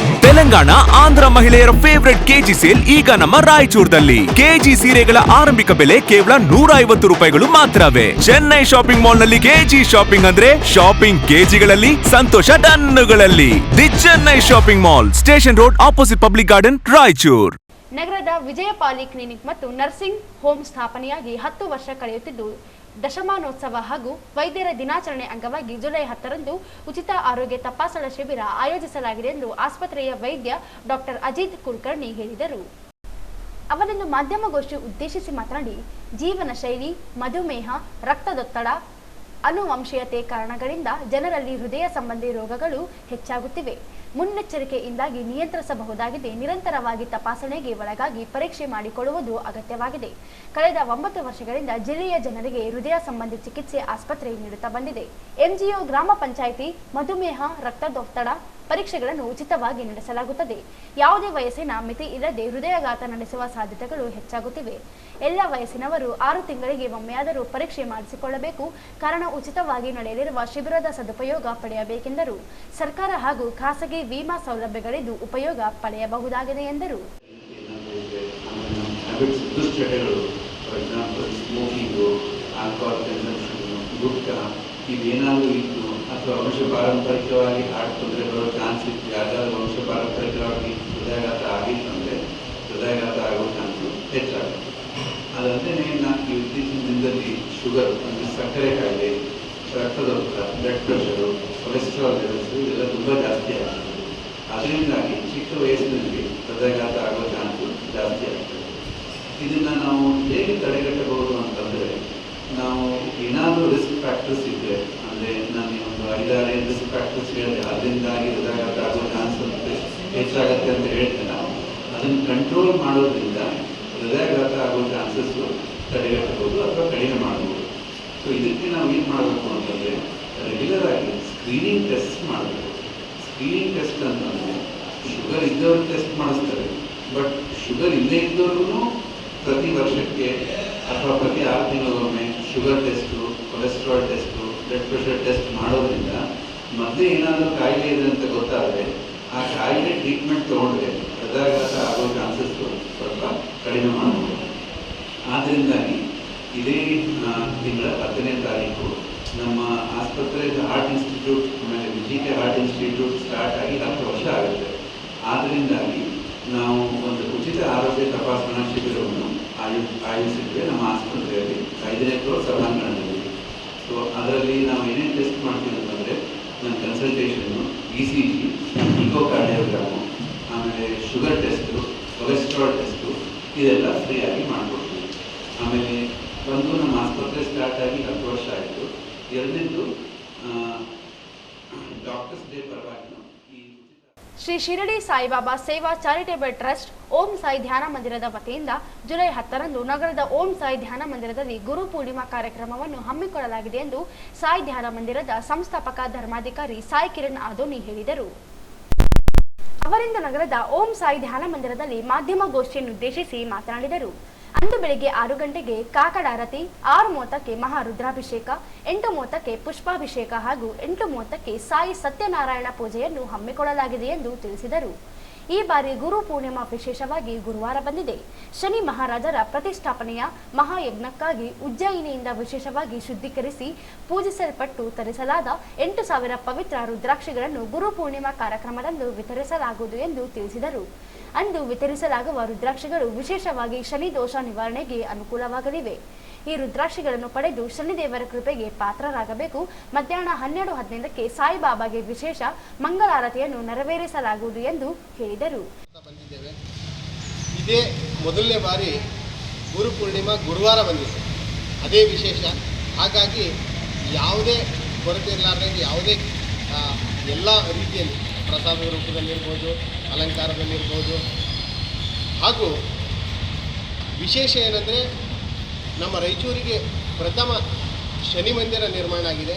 ತೆಲಂಗಾಣ ಆಂಧ್ರ ಮಹಿಳೆಯರ ಫೇವರೆಟ್ ಕೆಜಿ ಸೇಲ್ ಈಗ ನಮ್ಮ ರಾಯಚೂರದಲ್ಲಿ. ಕೆಜಿ ಸೀರೆಗಳ ಆರಂಭಿಕ ಬೆಲೆ ಕೇವಲ 150 ರೂಪಾಯಿಗಳು ಮಾತ್ರವೇ. ಚೆನ್ನೈ ಶಾಪಿಂಗ್ ಮಾಲ್ ನಲ್ಲಿ ಕೆಜಿ ಶಾಪಿಂಗ್ ಅಂದ್ರೆ ಶಾಪಿಂಗ್ ಕೆಜಿಗಳಲ್ಲಿ, ಸಂತೋಷ ಟನ್ನುಗಳಲ್ಲಿ. The Chennai shopping mall, station road, opposite public garden, Raichur. ನಗರದ ವಿಜಯ ಪಾಲಿಕ್ಲಿನಿಕ್ ಮತ್ತು ನರ್ಸಿಂಗ್ ಹೋಮ್ ಸ್ಥಾಪನೆಯಾಗಿ 10 ವರ್ಷ ಕಳೆಯುತ್ತಿದ್ದು, ದಶಮಾನೋತ್ಸವ ಹಾಗೂ ವೈದ್ಯರ ದಿನಾಚರಣೆ ಅಂಗವಾಗಿ ಜುಲೈ 10ರಂದು ಉಚಿತ ಆರೋಗ್ಯ ತಪಾಸಣಾ ಶಿಬಿರ ಆಯೋಜಿಸಲಾಗಿದೆ ಎಂದು ಆಸ್ಪತ್ರೆಯ ವೈದ್ಯ ಡಾಕ್ಟರ್ ಅಜಿತ್ ಕುಲಕರ್ಣಿ ಹೇಳಿದರು. ಅವರನ್ನು ಮಾಧ್ಯಮಗೋಷ್ಠಿ ಉದ್ದೇಶಿಸಿ ಮಾತನಾಡಿ, ಜೀವನ ಶೈಲಿ, ಮಧುಮೇಹ, ರಕ್ತದೊತ್ತಡ, ಅನುವಂಶೀಯತೆ ಕಾರಣಗಳಿಂದ ಜನರಲ್ಲಿ ಹೃದಯ ಸಂಬಂಧಿ ರೋಗಗಳು ಹೆಚ್ಚಾಗುತ್ತಿವೆ. ಮುನ್ನೆಚ್ಚರಿಕೆಯಿಂದಾಗಿ ನಿಯಂತ್ರಿಸಬಹುದಾಗಿದೆ. ನಿರಂತರವಾಗಿ ತಪಾಸಣೆಗೆ ಒಳಗಾಗಿ ಪರೀಕ್ಷೆ ಮಾಡಿಕೊಳ್ಳುವುದು ಅಗತ್ಯವಾಗಿದೆ. ಕಳೆದ 9 ವರ್ಷಗಳಿಂದ ಜಿಲ್ಲೆಯ ಜನರಿಗೆ ಹೃದಯ ಸಂಬಂಧಿ ಚಿಕಿತ್ಸೆ ಆಸ್ಪತ್ರೆ ನೀಡುತ್ತಾ ಬಂದಿದೆ. ಎಂಜಿಒ ಗ್ರಾಮ ಪಂಚಾಯಿತಿ ಮಧುಮೇಹ, ರಕ್ತದೊತ್ತಡ ಪರೀಕ್ಷೆಗಳನ್ನು ಉಚಿತವಾಗಿ ನಡೆಸಲಾಗುತ್ತದೆ. ಯಾವುದೇ ವಯಸ್ಸಿನ ಮಿತಿ ಇಲ್ಲದೆ ಹೃದಯಾಘಾತ ನಡೆಸುವ ಸಾಧ್ಯತೆಗಳು ಹೆಚ್ಚಾಗುತ್ತಿವೆ. ಎಲ್ಲ ವಯಸ್ಸಿನವರು 6 ತಿಂಗಳಿಗೆ ಒಮ್ಮೆಯಾದರೂ ಪರೀಕ್ಷೆ ಮಾಡಿಸಿಕೊಳ್ಳಬೇಕು. ಕಾರಣ ಉಚಿತವಾಗಿ ನಡೆಯಲಿರುವ ಶಿಬಿರದ ಸದುಪಯೋಗ ಪಡೆಯಬೇಕೆಂದರು. ಸರ್ಕಾರ ಹಾಗೂ ಖಾಸಗಿ ವಿಮಾ ಸೌಲಭ್ಯಗಳಿದ್ದು ಉಪಯೋಗ ಪಡೆಯಬಹುದಾಗಿದೆ ಎಂದರು. ಇವೇನಾದರೂ ಇತ್ತು ಅಥವಾ ವಂಶ ಪಾರಂಪರಿಕವಾಗಿ ಹಾರ್ಟ್ ತೊಂದರೆ ಬರೋ ಚಾನ್ಸ್ ಇತ್ತು, ಯಾವ್ದಾದ್ರು ವಂಶ ಪಾರಂಪರಿಕವಾಗಿ ಹೃದಯಾಘಾತ ಆಗಿತ್ತು ಅಂದರೆ ಹೃದಯಾಘಾತ ಆಗೋ ಚಾನ್ಸು ಹೆಚ್ಚಾಗುತ್ತೆ. ಅದಲ್ಲದೆ ಇತ್ತೀಚಿನ ದಿನದಲ್ಲಿ ಶುಗರ್ ಅಂದರೆ ಸಕ್ಕರೆ ಕಾಯಿಲೆ, ರಕ್ತದೊತ್ತಡ, ಬ್ಲಡ್ ಪ್ರೆಷರು, ಕೊಲೆಸ್ಟ್ರಾಲ್ ಲೆವೆಲ್ಸು ಇದೆಲ್ಲ ತುಂಬ ಜಾಸ್ತಿ ಆಗ್ತದೆ. ಅದರಿಂದಾಗಿ ಚಿಕ್ಕ ವಯಸ್ಸಿನಲ್ಲಿ ಹೃದಯಾಘಾತ ಆಗೋ ಚಾನ್ಸು ಜಾಸ್ತಿ ಆಗ್ತದೆ. ಇದನ್ನು ನಾವು ಹೇಗೆ ತಡೆಗಟ್ಟಬಹುದು ಅಂತಂದರೆ, ನಾವು ಏನಾದರೂ ರಿಸ್ಕ್ ಫ್ಯಾಕ್ಟರ್ಸ್ ಇದ್ದರೆ, ಅಂದರೆ ನಾನು ಒಂದು 5-6 ರಿಸ್ಕ್ ಫ್ಯಾಕ್ಟರ್ಸ್ ಹೇಳಿದೆ, ಅದರಿಂದಾಗಿ ಹೃದಯಾಘಾತ ಆಗೋ ಚಾನ್ಸ್ ಹೆಚ್ಚಾಗುತ್ತೆ ಅಂತ ಹೇಳ್ತೇನೆ. ನಾವು ಅದನ್ನು ಕಂಟ್ರೋಲ್ ಮಾಡೋದ್ರಿಂದ ಹೃದಯಾಘಾತ ಆಗೋ ಚಾನ್ಸಸ್ಸು ತಡೆಗಟ್ಟಬಹುದು ಅಥವಾ ಕಡಿಮೆ ಮಾಡಬಹುದು. ಸೊ ಇದಕ್ಕೆ ನಾವು ಏನು ಮಾಡಬೇಕು ಅಂತಂದರೆ, ರೆಗ್ಯುಲರ್ ಆಗಿ ಸ್ಕ್ರೀನಿಂಗ್ ಟೆಸ್ಟ್ ಮಾಡಬೇಕು. ಸ್ಕ್ರೀನಿಂಗ್ ಟೆಸ್ಟ್ ಅಂತಂದರೆ ಶುಗರ್ ಇದ್ದವ್ರಿಗೆ ಟೆಸ್ಟ್ ಮಾಡಿಸ್ತಾರೆ, ಬಟ್ ಶುಗರ್ ಇಲ್ಲದೇ ಇದ್ದವ್ರಿಗೂ ಪ್ರತಿ ವರ್ಷಕ್ಕೆ ಅಥವಾ ಪ್ರತಿ 6 ತಿಂಗಳಿಗೊಮ್ಮೆ sugar test, cholesterol test, blood pressure test ಮಾಡೋದ್ರಿಂದ ಮತ್ತೆ ಏನಾದರೂ ಕಾಯಿಲೆ ಇದೆ ಅಂತ ಗೊತ್ತಾದರೆ ಆ ಕಾಯಿಲೆ ಟ್ರೀಟ್ಮೆಂಟ್ ತೊಗೊಂಡ್ರೆ ಹೃದಯಾಘಾತ ಆಗೋ ಚಾನ್ಸಸ್ಸು ಸ್ವಲ್ಪ ಕಡಿಮೆ ಮಾಡಬಹುದು. ಆದ್ದರಿಂದಾಗಿ ಇದೇ ತಿಂಗಳ 10ನೇ ತಾರೀಕು ನಮ್ಮ ಆಸ್ಪತ್ರೆ ಹಾರ್ಟ್ ಇನ್ಸ್ಟಿಟ್ಯೂಟ್, ಆಮೇಲೆ ವಿಜಿಕೆ ಹಾರ್ಟ್ ಇನ್ಸ್ಟಿಟ್ಯೂಟ್ ಸ್ಟಾರ್ಟ್ ಆಗಿ 10 ವರ್ಷ ಆಗುತ್ತೆ. ಆದ್ದರಿಂದಾಗಿ ನಾವು ಒಂದು ಉಚಿತ ಆರೋಗ್ಯ ತಪಾಸಣಾ ಶಿಬಿರವನ್ನು ಆಯೋಜಿಸಿದ್ವಿ ನಮ್ಮ ಆಸ್ಪತ್ರೆಯಲ್ಲಿ 5ನೇ ಫ್ಲೋರ್ ಸಭಾಂಗಣದಲ್ಲಿ. ಸೊ ಅದರಲ್ಲಿ ನಾವು ಏನೇನು ಟೆಸ್ಟ್ ಮಾಡ್ತೀವಿ ಅಂತಂದರೆ, ನನ್ನ ಕನ್ಸಲ್ಟೇಷನ್ನು, ECG, ಇಕೋಕಾರ್ಡಿಯೋಗ್ರಾಮು, ಆಮೇಲೆ ಶುಗರ್ ಟೆಸ್ಟು, ಕೊಲೆಸ್ಟ್ರಾಲ್ ಟೆಸ್ಟು ಇದೆಲ್ಲ ಫ್ರೀಯಾಗಿ ಮಾಡಿಕೊಡ್ತೀವಿ. ಆಮೇಲೆ ಒಂದು ನಮ್ಮ ಆಸ್ಪತ್ರೆ ಸ್ಟಾರ್ಟ್ ಆಗಿ 10 ವರ್ಷ ಆಯಿತು. ಎರಡನೇದು ಡಾಕ್ಟರ್ಸ್ ಡೇ ಪರವಾಗಿ ಶ್ರೀ ಶಿರಡಿ ಸಾಯಿಬಾಬಾ ಸೇವಾ ಚಾರಿಟೇಬಲ್ ಟ್ರಸ್ಟ್ ಓಂ ಸಾಯಿ ಧ್ಯಾನ ಮಂದಿರದ ವತಿಯಿಂದ ಜುಲೈ 10ರಂದು ನಗರದ ಓಂ ಸಾಯಿ ಧ್ಯಾನ ಮಂದಿರದಲ್ಲಿ ಗುರು ಪೂರ್ಣಿಮಾ ಕಾರ್ಯಕ್ರಮವನ್ನು ಹಮ್ಮಿಕೊಳ್ಳಲಾಗಿದೆ ಎಂದು ಸಾಯಿ ಧ್ಯಾನ ಮಂದಿರದ ಸಂಸ್ಥಾಪಕ ಧರ್ಮಾಧಿಕಾರಿ ಸಾಯಿ ಕಿರಣ್ ಆದೋನಿ ಹೇಳಿದರು. ಅವರಿಂದು ನಗರದ ಓಂ ಸಾಯಿ ಧ್ಯಾನ ಮಂದಿರದಲ್ಲಿ ಮಾಧ್ಯಮಗೋಷ್ಠಿಯನ್ನು ಉದ್ದೇಶಿಸಿ ಮಾತನಾಡಿದರು. ಅಂದು ಬೆಳಿಗ್ಗೆ 6 ಗಂಟೆಗೆ ಕಾಕಡಾರತಿ, 6:30ಕ್ಕೆ ಮಹಾರುದ್ರಾಭಿಷೇಕ, 8:30ಕ್ಕೆ ಪುಷ್ಪಾಭಿಷೇಕ ಹಾಗೂ 8:30ಕ್ಕೆ ಸಾಯಿ ಸತ್ಯನಾರಾಯಣ ಪೂಜೆಯನ್ನು ಹಮ್ಮಿಕೊಳ್ಳಲಾಗಿದೆ ಎಂದು ತಿಳಿಸಿದರು. ಈ ಬಾರಿ ಗುರು ಪೂರ್ಣಿಮಾ ವಿಶೇಷವಾಗಿ ಗುರುವಾರ ಬಂದಿದೆ. ಶನಿ ಮಹಾರಾಜರ ಪ್ರತಿಷ್ಠಾಪನೆಯ ಮಹಾಯಜ್ಞಕ್ಕಾಗಿ ಉಜ್ಜಯಿನಿಯಿಂದ ವಿಶೇಷವಾಗಿ ಶುದ್ಧೀಕರಿಸಿ ಪೂಜಿಸಲ್ಪಟ್ಟು ತರಿಸಲಾದ 8,000 ಪವಿತ್ರ ರುದ್ರಾಕ್ಷಿಗಳನ್ನು ಗುರು ಪೂರ್ಣಿಮಾ ಕಾರ್ಯಕ್ರಮದಂದು ವಿತರಿಸಲಾಗುವುದು ಎಂದು ತಿಳಿಸಿದರು. ಅಂದು ವಿತರಿಸಲಾಗುವ ರುದ್ರಾಕ್ಷಿಗಳು ವಿಶೇಷವಾಗಿ ಶನಿ ದೋಷ ನಿವಾರಣೆಗೆ ಅನುಕೂಲವಾಗಲಿವೆ. ಈ ರುದ್ರಾಕ್ಷಿಗಳನ್ನು ಪಡೆದು ಶನಿದೇವರ ಕೃಪೆಗೆ ಪಾತ್ರರಾಗಬೇಕು. ಮಧ್ಯಾಹ್ನ 12:15ಕ್ಕೆ ಸಾಯಿಬಾಬಾಗೆ ವಿಶೇಷ ಮಂಗಳಾರತಿಯನ್ನು ನೆರವೇರಿಸಲಾಗುವುದು ಎಂದು ಹೇಳಿದರು. ಇದೇ ಮೊದಲನೇ ಬಾರಿ ಗುರು ಪೂರ್ಣಿಮಾ ಗುರುವಾರ ಬಂದಿದೆ, ಅದೇ ವಿಶೇಷ. ಹಾಗಾಗಿ ಯಾವುದೇ ಕೊರತೆ ಇರಲಾರ್ದಂಗೆ ಯಾವುದೇ ಎಲ್ಲ ರೀತಿಯಲ್ಲಿ ಪ್ರಸಾದ ರೂಪದಲ್ಲಿರ್ಬೋದು, ಅಲಂಕಾರದಲ್ಲಿರ್ಬೋದು. ಹಾಗೂ ವಿಶೇಷ ಏನಂದರೆ, ನಮ್ಮ ರಾಯಚೂರಿಗೆ ಪ್ರಥಮ ಶನಿ ಮಂದಿರ ನಿರ್ಮಾಣ ಆಗಿದೆ.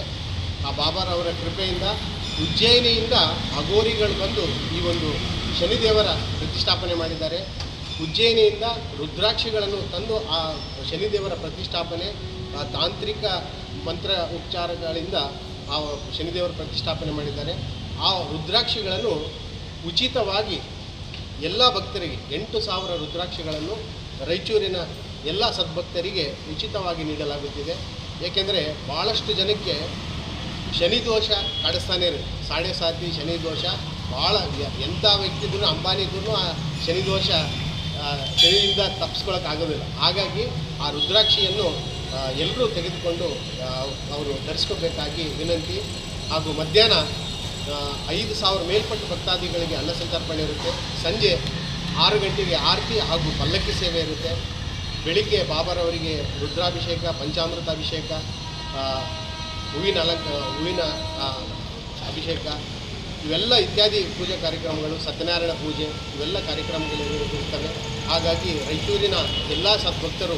ಆ ಬಾಬಾರವರ ಕೃಪೆಯಿಂದ ಉಜ್ಜಯಿನಿಯಿಂದ ಅಘೋರಿಗಳು ಬಂದು ಈ ಒಂದು ಶನಿದೇವರ ಪ್ರತಿಷ್ಠಾಪನೆ ಮಾಡಿದ್ದಾರೆ. ಉಜ್ಜಯಿನಿಯಿಂದ ರುದ್ರಾಕ್ಷಿಗಳನ್ನು ತಂದು ಆ ಶನಿದೇವರ ಪ್ರತಿಷ್ಠಾಪನೆ, ತಾಂತ್ರಿಕ ಮಂತ್ರ ಉಪಚಾರಗಳಿಂದ ಆ ಶನಿದೇವರ ಪ್ರತಿಷ್ಠಾಪನೆ ಮಾಡಿದ್ದಾರೆ. ಆ ರುದ್ರಾಕ್ಷಿಗಳನ್ನು ಉಚಿತವಾಗಿ ಎಲ್ಲ ಭಕ್ತರಿಗೆ 8,000 ರುದ್ರಾಕ್ಷಿಗಳನ್ನು ರಾಯಚೂರಿನ ಎಲ್ಲ ಸದ್ಭಕ್ತರಿಗೆ ಉಚಿತವಾಗಿ ನೀಡಲಾಗುತ್ತಿದೆ. ಏಕೆಂದರೆ ಭಾಳಷ್ಟು ಜನಕ್ಕೆ ಶನಿ ದೋಷ ಕಾಡಿಸ್ತಾನೆ ಇರುತ್ತೆ. ಸಾಡೆ ಸಾತಿ ಶನಿ ದೋಷ ಭಾಳ ಎಂಥ ವ್ಯಕ್ತಿಗೂ ಅಂಬಾನಿಗೂ ಆ ಶನಿ ದೋಷ ಶನಿಯಿಂದ ತಪ್ಪಿಸ್ಕೊಳ್ಳೋಕ್ಕಾಗೋದಿಲ್ಲ. ಹಾಗಾಗಿ ಆ ರುದ್ರಾಕ್ಷಿಯನ್ನು ಎಲ್ಲರೂ ತೆಗೆದುಕೊಂಡು ಅವರು ಧರಿಸ್ಕೋಬೇಕಾಗಿ ವಿನಂತಿ. ಹಾಗೂ ಮಧ್ಯಾಹ್ನ 5,000 ಮೇಲ್ಪಟ್ಟು ಭಕ್ತಾದಿಗಳಿಗೆ ಅನ್ನ ಸಂತರ್ಪಣೆ ಇರುತ್ತೆ. ಸಂಜೆ 6 ಗಂಟೆಗೆ ಆರತಿ ಹಾಗೂ ಪಲ್ಲಕ್ಕಿ ಸೇವೆ ಇರುತ್ತೆ. ಬೆಳಿಗ್ಗೆ ಬಾಬಾರವರಿಗೆ ರುದ್ರಾಭಿಷೇಕ, ಪಂಚಾಮೃತಾಭಿಷೇಕ, ಹೂವಿನ ಅಭಿಷೇಕ ಇವೆಲ್ಲ ಇತ್ಯಾದಿ ಪೂಜಾ ಕಾರ್ಯಕ್ರಮಗಳು, ಸತ್ಯನಾರಾಯಣ ಪೂಜೆ ಇವೆಲ್ಲ ಕಾರ್ಯಕ್ರಮಗಳು ಇರುತ್ತವೆ. ಹಾಗಾಗಿ ರಾಯಚೂರಿನ ಎಲ್ಲ ಸದ್ಭಕ್ತರು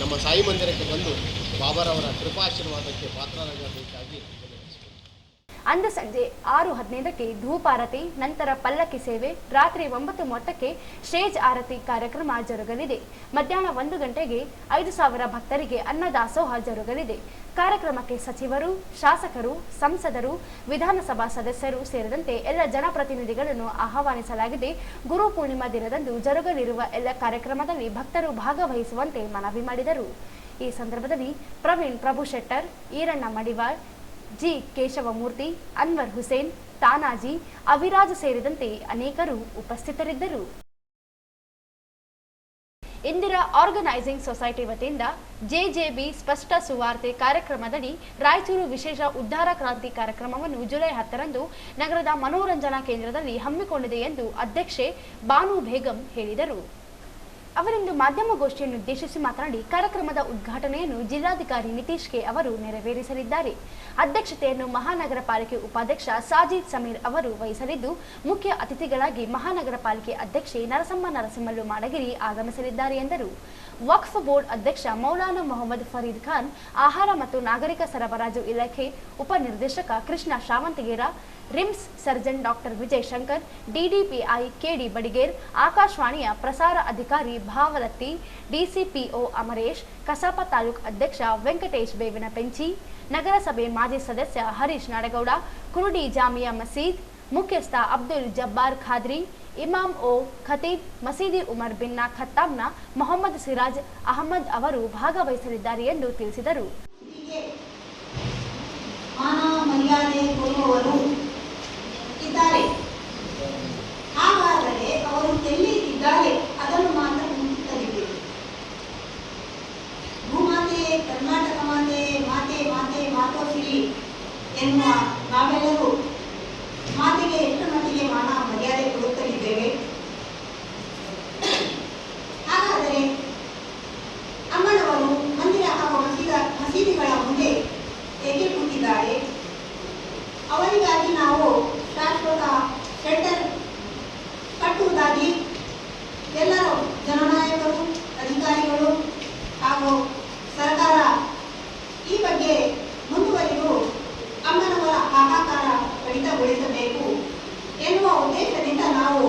ನಮ್ಮ ಸಾಯಿ ಮಂದಿರಕ್ಕೆ ಬಂದು ಬಾಬಾರವರ ಕೃಪಾಶೀರ್ವಾದಕ್ಕೆ ಪಾತ್ರರಾಗಬೇಕಾಗಿ ಅಂದು ಸಂಜೆ 6:15ಕ್ಕೆ ಧೂಪಾರತಿ, ನಂತರ ಪಲ್ಲಕ್ಕಿ ಸೇವೆ, ರಾತ್ರಿ 9:30ಕ್ಕೆ ಸ್ಟೇಜ್ ಆರತಿ ಕಾರ್ಯಕ್ರಮ ಜರುಗಲಿದೆ. ಮಧ್ಯಾಹ್ನ 1 ಗಂಟೆಗೆ 5,000 ಭಕ್ತರಿಗೆ ಅನ್ನದಾಸೋಹ ಜರುಗಲಿದೆ. ಕಾರ್ಯಕ್ರಮಕ್ಕೆ ಸಚಿವರು, ಶಾಸಕರು, ಸಂಸದರು, ವಿಧಾನಸಭಾ ಸದಸ್ಯರು ಸೇರಿದಂತೆ ಎಲ್ಲ ಜನಪ್ರತಿನಿಧಿಗಳನ್ನು ಆಹ್ವಾನಿಸಲಾಗಿದೆ. ಗುರು ಪೂರ್ಣಿಮಾ ದಿನದಂದು ಜರುಗಲಿರುವ ಎಲ್ಲ ಕಾರ್ಯಕ್ರಮದಲ್ಲಿ ಭಕ್ತರು ಭಾಗವಹಿಸುವಂತೆ ಮನವಿ ಮಾಡಿದರು. ಈ ಸಂದರ್ಭದಲ್ಲಿ ಪ್ರವೀಣ್ ಪ್ರಭು ಶೆಟ್ಟರ್, ಈರಣ್ಣ ಮಡಿವಾಳ್, ಜಿ ಕೇಶವಮೂರ್ತಿ, ಅನ್ವರ್ ಹುಸೇನ್, ತಾನಾಜಿ, ಅವಿರಾಜ್ ಸೇರಿದಂತೆ ಅನೇಕರು ಉಪಸ್ಥಿತರಿದ್ದರು. ಇಂದಿರಾ ಆರ್ಗನೈಸಿಂಗ್ ಸೊಸೈಟಿ ವತಿಯಿಂದ ಜೆಜೆಬಿ ಸ್ಪಷ್ಟ ಸುವಾರ್ತೆ ಕಾರ್ಯಕ್ರಮದಡಿ ರಾಯಚೂರು ವಿಶೇಷ ಉದ್ಧಾರ ಕ್ರಾಂತಿ ಕಾರ್ಯಕ್ರಮವನ್ನು ಜುಲೈ 10ರಂದು ನಗರದ ಮನೋರಂಜನಾ ಕೇಂದ್ರದಲ್ಲಿ ಹಮ್ಮಿಕೊಂಡಿದೆ ಎಂದು ಅಧ್ಯಕ್ಷೆ ಬಾನು ಬೇಗಂ ಹೇಳಿದರು. ಅವರಿಂದು ಮಾಧ್ಯಮಗೋಷ್ಠಿಯನ್ನು ಉದ್ದೇಶಿಸಿ ಮಾತನಾಡಿ ಕಾರ್ಯಕ್ರಮದ ಉದ್ಘಾಟನೆಯನ್ನು ಜಿಲ್ಲಾಧಿಕಾರಿ ನಿತೀಶ್ ಕೆ ಅವರು ನೆರವೇರಿಸಲಿದ್ದಾರೆ. ಅಧ್ಯಕ್ಷತೆಯನ್ನು ಮಹಾನಗರ ಪಾಲಿಕೆ ಉಪಾಧ್ಯಕ್ಷ ಸಾಜಿದ್ ಸಮೀರ್ ಅವರು ವಹಿಸಲಿದ್ದು, ಮುಖ್ಯ ಅತಿಥಿಗಳಾಗಿ ಮಹಾನಗರ ಪಾಲಿಕೆ ಅಧ್ಯಕ್ಷೆ ನರಸಿಂಹಲ್ಲು ಮಾಡಗಿರಿ ಆಗಮಿಸಲಿದ್ದಾರೆ ಎಂದರು. ವಕ್ಫ್ ಬೋರ್ಡ್ ಅಧ್ಯಕ್ಷ ಮೌಲಾನಾ ಮೊಹಮ್ಮದ್ ಫರೀದ್ ಖಾನ್, ಆಹಾರ ಮತ್ತು ನಾಗರಿಕ ಸರಬರಾಜು ಇಲಾಖೆ ಉಪನಿರ್ದೇಶಕ Krishna Shavantager, RIMS surgeon doctor Vijay Shankar, DDPI KD Badiger, ಆಕಾಶವಾಣಿಯ ಪ್ರಸಾರ ಅಧಿಕಾರಿ ಭಾವಲತ್ತಿ, ಡಿಸಿಪಿಒ ಅಮರೇಶ್, ಕಸಾಪ ತಾಲೂಕು ಅಧ್ಯಕ್ಷ ವೆಂಕಟೇಶ್ ಬೇವಿನ ಪೆಂಚಿ, ನಗರಸಭೆ ಮಾಜಿ ಸದಸ್ಯ ಹರೀಶ್ ನಾಡಗೌಡ, ಕುರುಡಿ ಜಾಮಿಯಾ ಮಸೀದ್ ಮುಖ್ಯಸ್ಥ ಅಬ್ದುಲ್ ಜಬ್ಬಾರ್ ಖಾದ್ರಿ, ಇಮಾಮ್ ಓ ಖತೀಬ್, ಮಸೀದಿ ಉಮರ್ ಬಿನ್ನಾ ಖತ್ತಾಬ್ನ ಮೊಹಮ್ಮದ್ ಸಿರಾಜ್ ಅಹಮದ್ ಅವರು ಭಾಗವಹಿಸಲಿದ್ದಾರೆ ಎಂದು ತಿಳಿಸಿದರು. ಮರ್ಯಾದೆ ಕೊಡುವವರು ಇದ್ದಾರೆ. ಹಾಗಾದರೆ ಅವರು ಎಲ್ಲಿ ಇದ್ದಾರೆ ಅದನ್ನು ಮಾತ್ರ ಮುಂದಿಟ್ಟಲಿದ್ದೇವೆ. ಭೂಮಾತೆ, ಕರ್ನಾಟಕ ಮಾತೆ, ಮಾತೆ ಮಾತೆ ಮಾತೋಶ್ರೀ ಎನ್ನುವ ನಾವೆಲ್ಲರೂ ಮಾತೆಗೆ ಎಷ್ಟು ಮಟ್ಟಿಗೆ ಮಾನ ಮರ್ಯಾದೆ ಕೊಡುತ್ತಲಿದ್ದೇವೆ. ಹಾಗಾದರೆ ಅಮ್ಮನವರು ಮಂದಿರ ಹಾಗೂ ಮಸೀದಿಗಳ ಮುಂದೆ ಏಕೆ ಕೂತಿದ್ದಾರೆ? ಅವರಿಗಾಗಿ ನಾವು ಶಾಶ್ವತ ಶೆಲ್ಟರ್ ಕಟ್ಟುವುದಾಗಿ ಎಲ್ಲರೂ ಜನನಾಯಕರು, ಅಧಿಕಾರಿಗಳು ಹಾಗೂ ಸರ್ಕಾರ ಈ ಬಗ್ಗೆ ಮುಂದುವರಿದು ಅಮ್ಮನವರ ಹಾಹಾಕಾರ ಕಡಿತಗೊಳಿಸಬೇಕು ಎನ್ನುವ ಉದ್ದೇಶದಿಂದ ನಾವು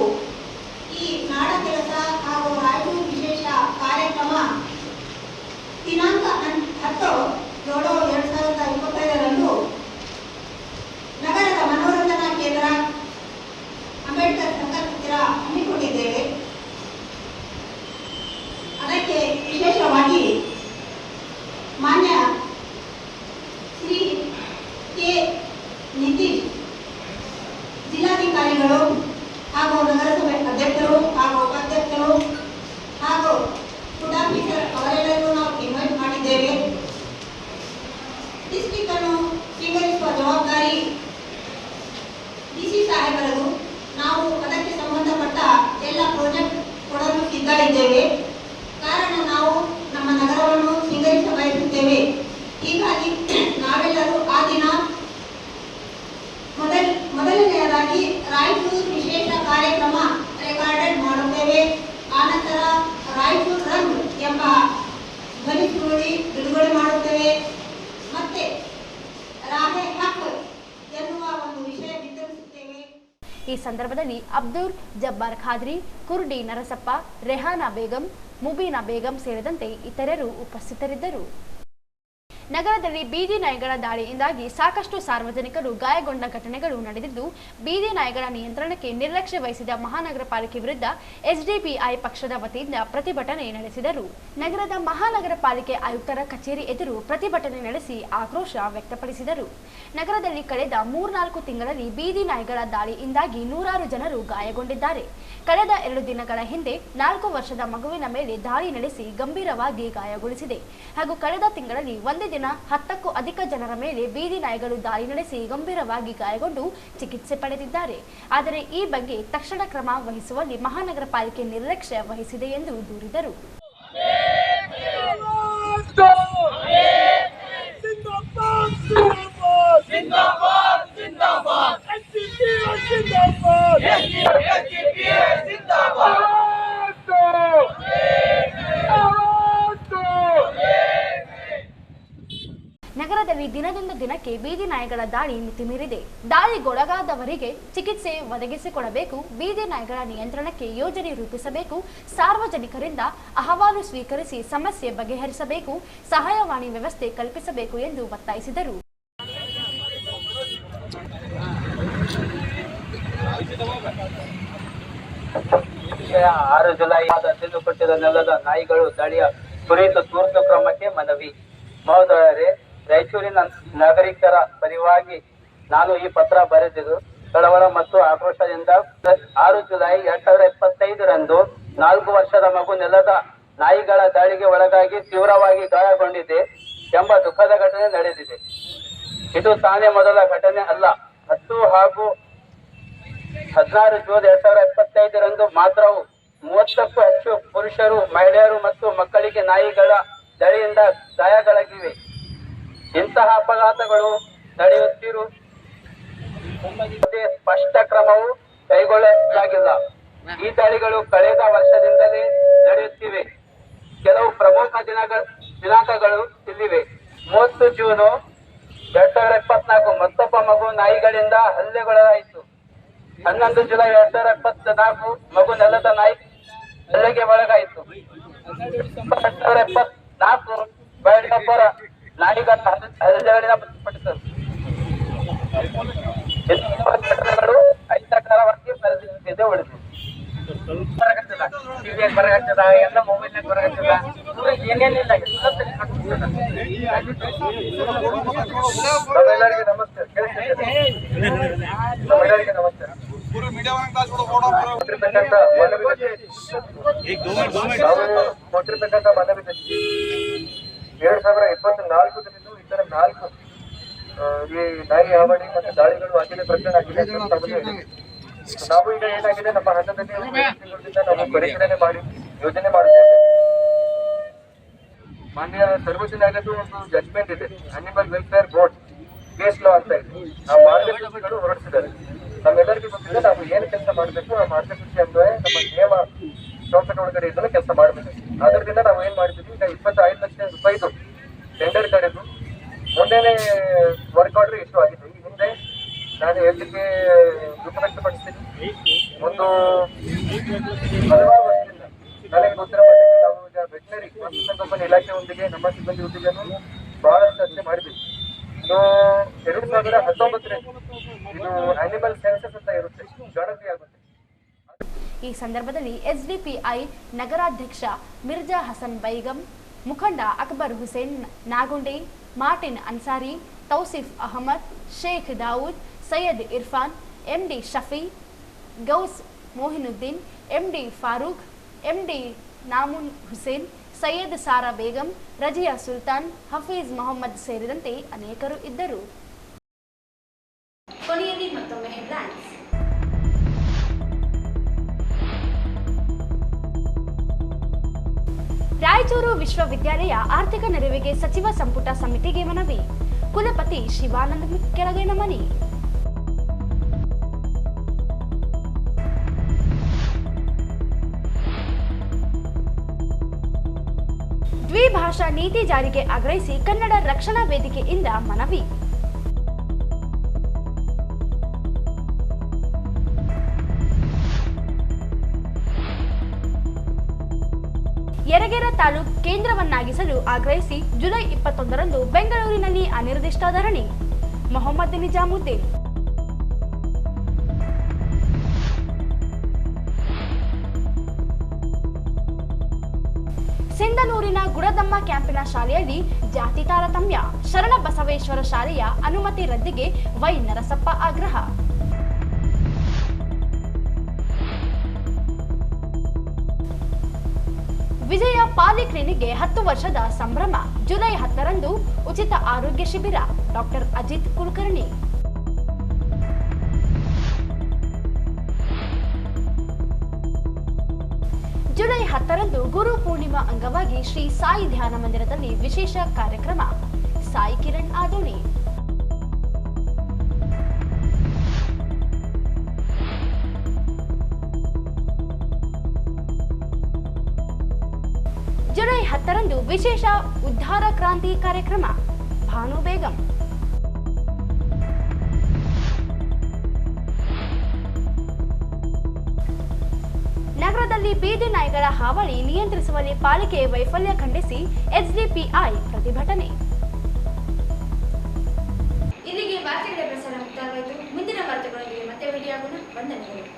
ಈ ನಾಡ ಕೆಲಸ ಹಾಗೂ ರಾಯಚೂರು ವಿಶೇಷ ಕಾರ್ಯಕ್ರಮ ದಿನಾಂಕ 10/7/2025ರಂದು ನಗರದ ಮನೋರಂಜನಾ ಕೇಂದ್ರ ಅಂಬೇಡ್ಕರ್ ಸರ್ಕಲ್ ಹತ್ತಿರ ಹಮ್ಮಿಕೊಂಡಿದ್ದೇವೆ. ಅದಕ್ಕೆ ವಿಶೇಷವಾಗಿ ಮಾನ್ಯ ಶ್ರೀ ಕೆ ನಿತೀಶ್ ಜಿಲ್ಲಾಧಿಕಾರಿಗಳು ಹಾಗೂ ನಗರಸಭೆ ಅಧ್ಯಕ್ಷರು ಹಾಗೂ ಉಪಾಧ್ಯಕ್ಷರು ಹಾಗೂ ಫುಡ್ ಆಫೀಸರ್ ಅವರೆಲ್ಲರೂ ನಾವು ಇನ್ವೈಟ್ ಮಾಡಿದ್ದೇವೆ. ಡಿಸ್ಟ್ರಿಕ್ಟ್ ಅನ್ನು ಸ್ವೀಕರಿಸುವ ಜವಾಬ್ದಾರಿ ಡಿಸಿ ಸಾಹೇಬರದು. ನಾವು ಅದಕ್ಕೆ ಸಂಬಂಧಪಟ್ಟ ಎಲ್ಲ ಪ್ರಾಜೆಕ್ಟ್ ಕೊಡಲು ಸಿದ್ಧ ಇದ್ದೇವೆ. ಕಾರಣ ನಾವು ನಮ್ಮ ನಗರವನ್ನು ಸ್ವೀಕರಿಸ ಬಯಸುತ್ತೇವೆ. ಹೀಗಾಗಿ ನಾವೆಲ್ಲರೂ ಆ ದಿನ ಮೊದಲನೆಯದಾಗಿ ರಾಯಚೂರು ವಿಶೇಷ ಕಾರ್ಯಕ್ರಮ ರೆಕಾರ್ಡೆಡ್ ಮಾಡುತ್ತೇವೆ. ಆನಂತರ ರಾಯಚೂರು ರಂಗ್ ಎಂಬ ಧ್ವನಿಸುರುಳಿ ಬಿಡುಗಡೆ ಮಾಡುತ್ತೇವೆ. ಮತ್ತೆ ರಾಹೆ ಹಕ್ ಎನ್ನುವ ಒಂದು ವಿಷಯ ವಿತರಿಸುತ್ತೇವೆ. ಈ ಸಂದರ್ಭದಲ್ಲಿ ಅಬ್ದುಲ್ ಜಬ್ಬಾರ್ ಖಾದ್ರಿ, ಕುರುಡಿ ನರಸಪ್ಪ, ರೆಹಾನಾ ಬೇಗಂ, ಮುಬೀನಾ ಬೇಗಂ ಸೇರಿದಂತೆ ಇತರರು ಉಪಸ್ಥಿತರಿದ್ದರು. ನಗರದಲ್ಲಿ ಬೀದಿ ನಾಯಿಗಳ ದಾಳಿಯಿಂದಾಗಿ ಸಾಕಷ್ಟು ಸಾರ್ವಜನಿಕರು ಗಾಯಗೊಂಡ ಘಟನೆಗಳು ನಡೆದಿದ್ದು, ಬೀದಿ ನಾಯಿಗಳ ನಿಯಂತ್ರಣಕ್ಕೆ ನಿರ್ಲಕ್ಷ್ಯ ವಹಿಸಿದ ಮಹಾನಗರ ಪಾಲಿಕೆ ವಿರುದ್ಧ ಎಸ್ಡಿಪಿಐ ಪಕ್ಷದ ವತಿಯಿಂದ ಪ್ರತಿಭಟನೆ ನಡೆಸಿದರು. ನಗರದ ಮಹಾನಗರ ಪಾಲಿಕೆ ಆಯುಕ್ತರ ಕಚೇರಿ ಎದುರು ಪ್ರತಿಭಟನೆ ನಡೆಸಿ ಆಕ್ರೋಶ ವ್ಯಕ್ತಪಡಿಸಿದರು. ನಗರದಲ್ಲಿ ಕಳೆದ 3-4 ತಿಂಗಳಲ್ಲಿ ಬೀದಿ ನಾಯಿಗಳ ದಾಳಿಯಿಂದಾಗಿ ನೂರಾರು ಜನರು ಗಾಯಗೊಂಡಿದ್ದಾರೆ. ಕಳೆದ 2 ದಿನಗಳ ಹಿಂದೆ 4 ವರ್ಷದ ಮಗುವಿನ ಮೇಲೆ ದಾಳಿ ನಡೆಸಿ ಗಂಭೀರವಾಗಿ ಗಾಯಗೊಳಿಸಿದೆ. ಹಾಗೂ ಕಳೆದ ತಿಂಗಳಲ್ಲಿ ಒಂದೇ ದಿನ 10ಕ್ಕೂ ಅಧಿಕ ಜನರ ಮೇಲೆ ಬೀದಿ ನಾಯಿಗಳು ದಾಳಿ ನಡೆಸಿ ಗಂಭೀರವಾಗಿ ಗಾಯಗೊಂಡು ಚಿಕಿತ್ಸೆ ಪಡೆದಿದ್ದಾರೆ. ಆದರೆ ಈ ಬಗ್ಗೆ ತಕ್ಷಣ ಕ್ರಮ ವಹಿಸುವಲ್ಲಿ ಮಹಾನಗರ ಪಾಲಿಕೆ ನಿರ್ಲಕ್ಷ್ಯ ವಹಿಸಿದೆ ಎಂದು ದೂರಿದರು. ನಗರದಲ್ಲಿ ದಿನದಿಂದ ದಿನಕ್ಕೆ ಬೀದಿ ನಾಯಿಗಳ ದಾಳಿ ಮಿತಿಮೀರಿದೆ. ದಾಳಿಗೊಳಗಾದವರಿಗೆ ಚಿಕಿತ್ಸೆ ಒದಗಿಸಿಕೊಡಬೇಕು, ಬೀದಿ ನಾಯಿಗಳ ನಿಯಂತ್ರಣಕ್ಕೆ ಯೋಜನೆ ರೂಪಿಸಬೇಕು, ಸಾರ್ವಜನಿಕರಿಂದ ಅಹವಾಲು ಸ್ವೀಕರಿಸಿ ಸಮಸ್ಯೆ ಬಗೆಹರಿಸಬೇಕು, ಸಹಾಯವಾಣಿ ವ್ಯವಸ್ಥೆ ಕಲ್ಪಿಸಬೇಕು ಎಂದು ಒತ್ತಾಯಿಸಿದರು. 6 ಜುಲೈ ತಿಂದು ಕೊಟ್ಟಿದ ನೆಲದ ನಾಯಿಗಳು ದಾಳಿಯ ಕುರಿತು ತುರ್ತು ಕ್ರಮಕ್ಕೆ ಮನವಿ. ಮಹೋದಯರೇ, ರಾಯಚೂರಿನ ನಾಗರಿಕರ ಪರವಾಗಿ ನಾನು ಈ ಪತ್ರ ಬರೆದಿದ್ದು ಕಳವಳ ಮತ್ತು ಆಕ್ರೋಶದಿಂದ 6 ಜುಲೈ 2025ರಂದು 4 ವರ್ಷದ ಮಗು ನೆಲದ ನಾಯಿಗಳ ದಾಳಿಗೆ ಒಳಗಾಗಿ ತೀವ್ರವಾಗಿ ಗಾಯಗೊಂಡಿದೆ ಎಂಬ ದುಃಖದ ಘಟನೆ ನಡೆದಿದೆ. ಇದು ತಾನೇ ಮೊದಲ ಘಟನೆ ಅಲ್ಲ. 10 ಹಾಗೂ 16 ಜೂನ್ 2025ರಂದು ಮಾತ್ರವೂ 30ಕ್ಕೂ ಹೆಚ್ಚು ಪುರುಷರು, ಮಹಿಳೆಯರು ಮತ್ತು ಮಕ್ಕಳಿಗೆ ನಾಯಿಗಳ ದಾಳಿಯಿಂದ ಗಾಯಗಳಾಗಿವೆ. ಇಂತಹ ಅಪಘಾತಗಳು ನಡೆಯುತ್ತಿರುವ ಸ್ಪಷ್ಟ ಕ್ರಮವು ಕೈಗೊಳ್ಳಲಾಗಿಲ್ಲ. ಈ ದಾಳಿಗಳು ಕಳೆದ ವರ್ಷದಿಂದಲೇ ನಡೆಯುತ್ತಿವೆ. ಕೆಲವು ಪ್ರಮುಖ ದಿನಾಂಕಗಳು ಇಲ್ಲಿವೆ. 30 ಜೂನ್ 2024 ಮತ್ತೊಬ್ಬ ಮಗು ನಾಯಿಗಳಿಂದ ಹಲ್ಲೆಗೊಳಗಾಯಿತು. 11 ಜುಲೈ 2024 ಮಗು ನೆಲದ ನಾಯಿ ಹಲ್ಲೆಗೆ ಒಳಗಾಯಿತು. 2024 ಬಯಲಿಗೊಬ್ಬರ ನಾಯಿಗಳ ಹಲ್ಲೆಗಳಿಂದ ಮೃತಪಟ್ಟಿದ್ದರು. ಘಟನೆಗಳು ಅಹಿತಕರವಾಗಿ ಪರಿಸ್ಥಿತಿ ಉಳಿದಿದೆ. ಟಿವಿಯಾಗ ಬರಗತ್ತದ, ಎಲ್ಲ ಮೊಬೈಲ್ನಾಗ ಬರಗತ್ತದ, ಏನೇನಿಲ್ಲ. ನಮ್ಮೆಲ್ಲರಿಗೆ ನಮಸ್ತೆ. ನಮ್ಮೆಲ್ಲರಿಗೆ ನಮಸ್ತೆ. ಕೊಟ್ಟಿರ್ತಕ್ಕಂಥ ಮನವಿ 2024 ಇತರ 4 ಈ ನಾಯಿ ಹಾವಳಿ ಮತ್ತು ದಾಳಿಗಳು ಆಗಿದೆ, ಪ್ರಕರಣ ಆಗಿದೆ. ನಾವು ಈಗ ಏನಾಗಿದೆ, ನಮ್ಮ ಹಂತದಲ್ಲಿ ನಾವು ಪರಿಶೀಲನೆ ಮಾಡಿ ಯೋಜನೆ ಮಾಡುತ್ತೇವೆ. ಮಾನ್ಯ ಸರ್ವೋಚ್ಚ ನ್ಯಾಯಾಲಯದ ಒಂದು ಜಡ್ಜ್ಮೆಂಟ್ ಇದೆ, animal welfare board case law ಅಂತ ಇದೆ. ಆ ಮಾರ್ಗಸೂಚಿಗಳು ಹೊರಡಿಸಿದ್ದಾರೆ. ನಮ್ಮೆಲ್ಲರಿಗೂ ಗೊತ್ತಿದೆ ನಾವು ಏನು ಕೆಲಸ ಮಾಡಬೇಕು, ಆ ಮಾರ್ಗಸೂಚಿ ಅನ್ವಯ ನಮ್ಮ ನಿಯಮ ಚೌಕಟ್ಟು ಒಳಗಡೆ ಇದ್ದಲ್ಲ ಕೆಲಸ ಮಾಡಬೇಕು. ಅದರಿಂದ ನಾವು ಏನ್ ಮಾಡಿದ್ವಿ, ಈಗ 25 ಲಕ್ಷ ರೂಪಾಯಿದು ಟೆಂಡರ್ ಕರೆದು ಮೊನ್ನೆನೇ ವರ್ಕ್ ಆರ್ಡರ್ ಇಶ್ಯೂ ಆಗಿದೆ. ಈ ಹಿಂದೆ ನಾನು ಹೇಳಲಿಕ್ಕೆ ದುಃಖ ವ್ಯಕ್ತಪಡಿಸ್ತೀನಿ. ಒಂದು ಹಲವಾರು ವರ್ಷದಿಂದ ನನಗೆ ಗೊತ್ತಿರೋ ಮಟ್ಟಿಗೆ ನಾವು ಈಗ ವೆಟನರಿ ಪಶುಸಂಗೋಪನಾ ಇಲಾಖೆಯೊಂದಿಗೆ ನಮ್ಮ ಸಿಬ್ಬಂದಿಯೊಂದಿಗೆ ಬಹಳಷ್ಟು ಚರ್ಚೆ ಮಾಡಿದ್ವಿ. ಇದು 2019 ಇದು ಅನಿಮಲ್ ಸೆನ್ಸಸ್ ಅಂತ ಇರುತ್ತೆ, ಗಣತಿ ಆಗುತ್ತೆ. ಈ ಸಂದರ್ಭದಲ್ಲಿ ಎಸ್ಡಿಪಿಐ ನಗರಾಧ್ಯಕ್ಷ ಮಿರ್ಜಾ ಹಸನ್ ಬೈಗಂ, ಮುಖಂಡ Akbar Hussain Nagunde, Martin Ansari, Tausif Ahmed, Sheikh Dawood, Syed Irfan, MD Shafi, Ghous Mohinuddin, MD Farooq, MD Namun Hussain, Syed Sara Begum, Razia Sultan, Hafeez Mohammed ಸೇರಿದಂತೆ ಅನೇಕರು ಇದ್ದರು. ಕೊನೆಯಲ್ಲಿ ಮತ್ತೊಮ್ಮೆ ಹೆಡ್ಲೈನ್ಸ್. ರಾಯಚೂರು ವಿಶ್ವವಿದ್ಯಾಲಯ ಆರ್ಥಿಕ ನೆರವಿಗೆ ಸಚಿವ ಸಂಪುಟ ಸಮಿತಿಗೆ ಮನವಿ. ಕುಲಪತಿ ಶಿವಾನಂದ ಕೆಳಗಿನ ಮನಿ. ದ್ವಿಭಾಷಾ ನೀತಿ ಜಾರಿಗೆ ಆಗ್ರಹಿಸಿ ಕನ್ನಡ ರಕ್ಷಣಾ ವೇದಿಕೆಯಿಂದ ಮನವಿ. ಯರಗೇರ ತಾಲೂಕು ಕೇಂದ್ರವನ್ನಾಗಿಸಲು ಆಗ್ರಹಿಸಿ ಜುಲೈ 21ರಂದು ಬೆಂಗಳೂರಿನಲ್ಲಿ ಅನಿರ್ದಿಷ್ಟ ಧರಣಿ. ಮೊಹಮ್ಮದ್ ನಿಜಾಮುದ್ದೀನ್. ಸಿಂಧನೂರಿನ ಗುಡದಮ್ಮ ಕ್ಯಾಂಪಿನ ಶಾಲೆಯಲ್ಲಿ ಜಾತಿ ತಾರತಮ್ಯ, ಶರಣ ಬಸವೇಶ್ವರ ಶಾಲೆಯ ಅನುಮತಿ ರದ್ದಿಗೆ ವೈ ನರಸಪ್ಪ ಆಗ್ರಹ. ವಿಜಯ ಪಾಲಿಕ್ಲಿನಿಕ್ಗೆ 10 ವರ್ಷದ ಸಂಭ್ರಮ. ಜುಲೈ 10ರಂದು ಉಚಿತ ಆರೋಗ್ಯ ಶಿಬಿರ. ಡಾಕ್ಟರ್ ಅಜಿತ್ ಕುಲಕರ್ಣಿ. ಜುಲೈ 10ರಂದು ಗುರು ಪೂರ್ಣಿಮಾ ಅಂಗವಾಗಿ ಶ್ರೀ ಸಾಯಿ ಧ್ಯಾನ ಮಂದಿರದಲ್ಲಿ ವಿಶೇಷ ಕಾರ್ಯಕ್ರಮ. ಸಾಯಿ ಕಿರಣ್ ಆದೋನಿ. ಜುಲೈ 10ರಂದು ವಿಶೇಷ ಉದ್ಧಾರ ಕ್ರಾಂತಿ ಕಾರ್ಯಕ್ರಮ. ಭಾನು ಬೇಗಂ. ನಗರದಲ್ಲಿ ಬೀದಿ ನಾಯಿಗಳ ಹಾವಳಿ ನಿಯಂತ್ರಿಸುವಲ್ಲಿ ಪಾಲಿಕೆ ವೈಫಲ್ಯ ಖಂಡಿಸಿ ಎಸ್ಡಿಪಿಐ ಪ್ರತಿಭಟನೆ. ಇಲ್ಲಿಗೆ ವಾರ್ತೆಗಳ ಪ್ರಸಾರ ಮುಕ್ತಾಯವಾಯಿತು. ಮುಂದಿನ ವಾರ್ತೆಗಳೊಂದಿಗೆ ಮತ್ತೆ ಭೇಟಿಯಾಗೋಣ. ವಂದನೆಗಳು.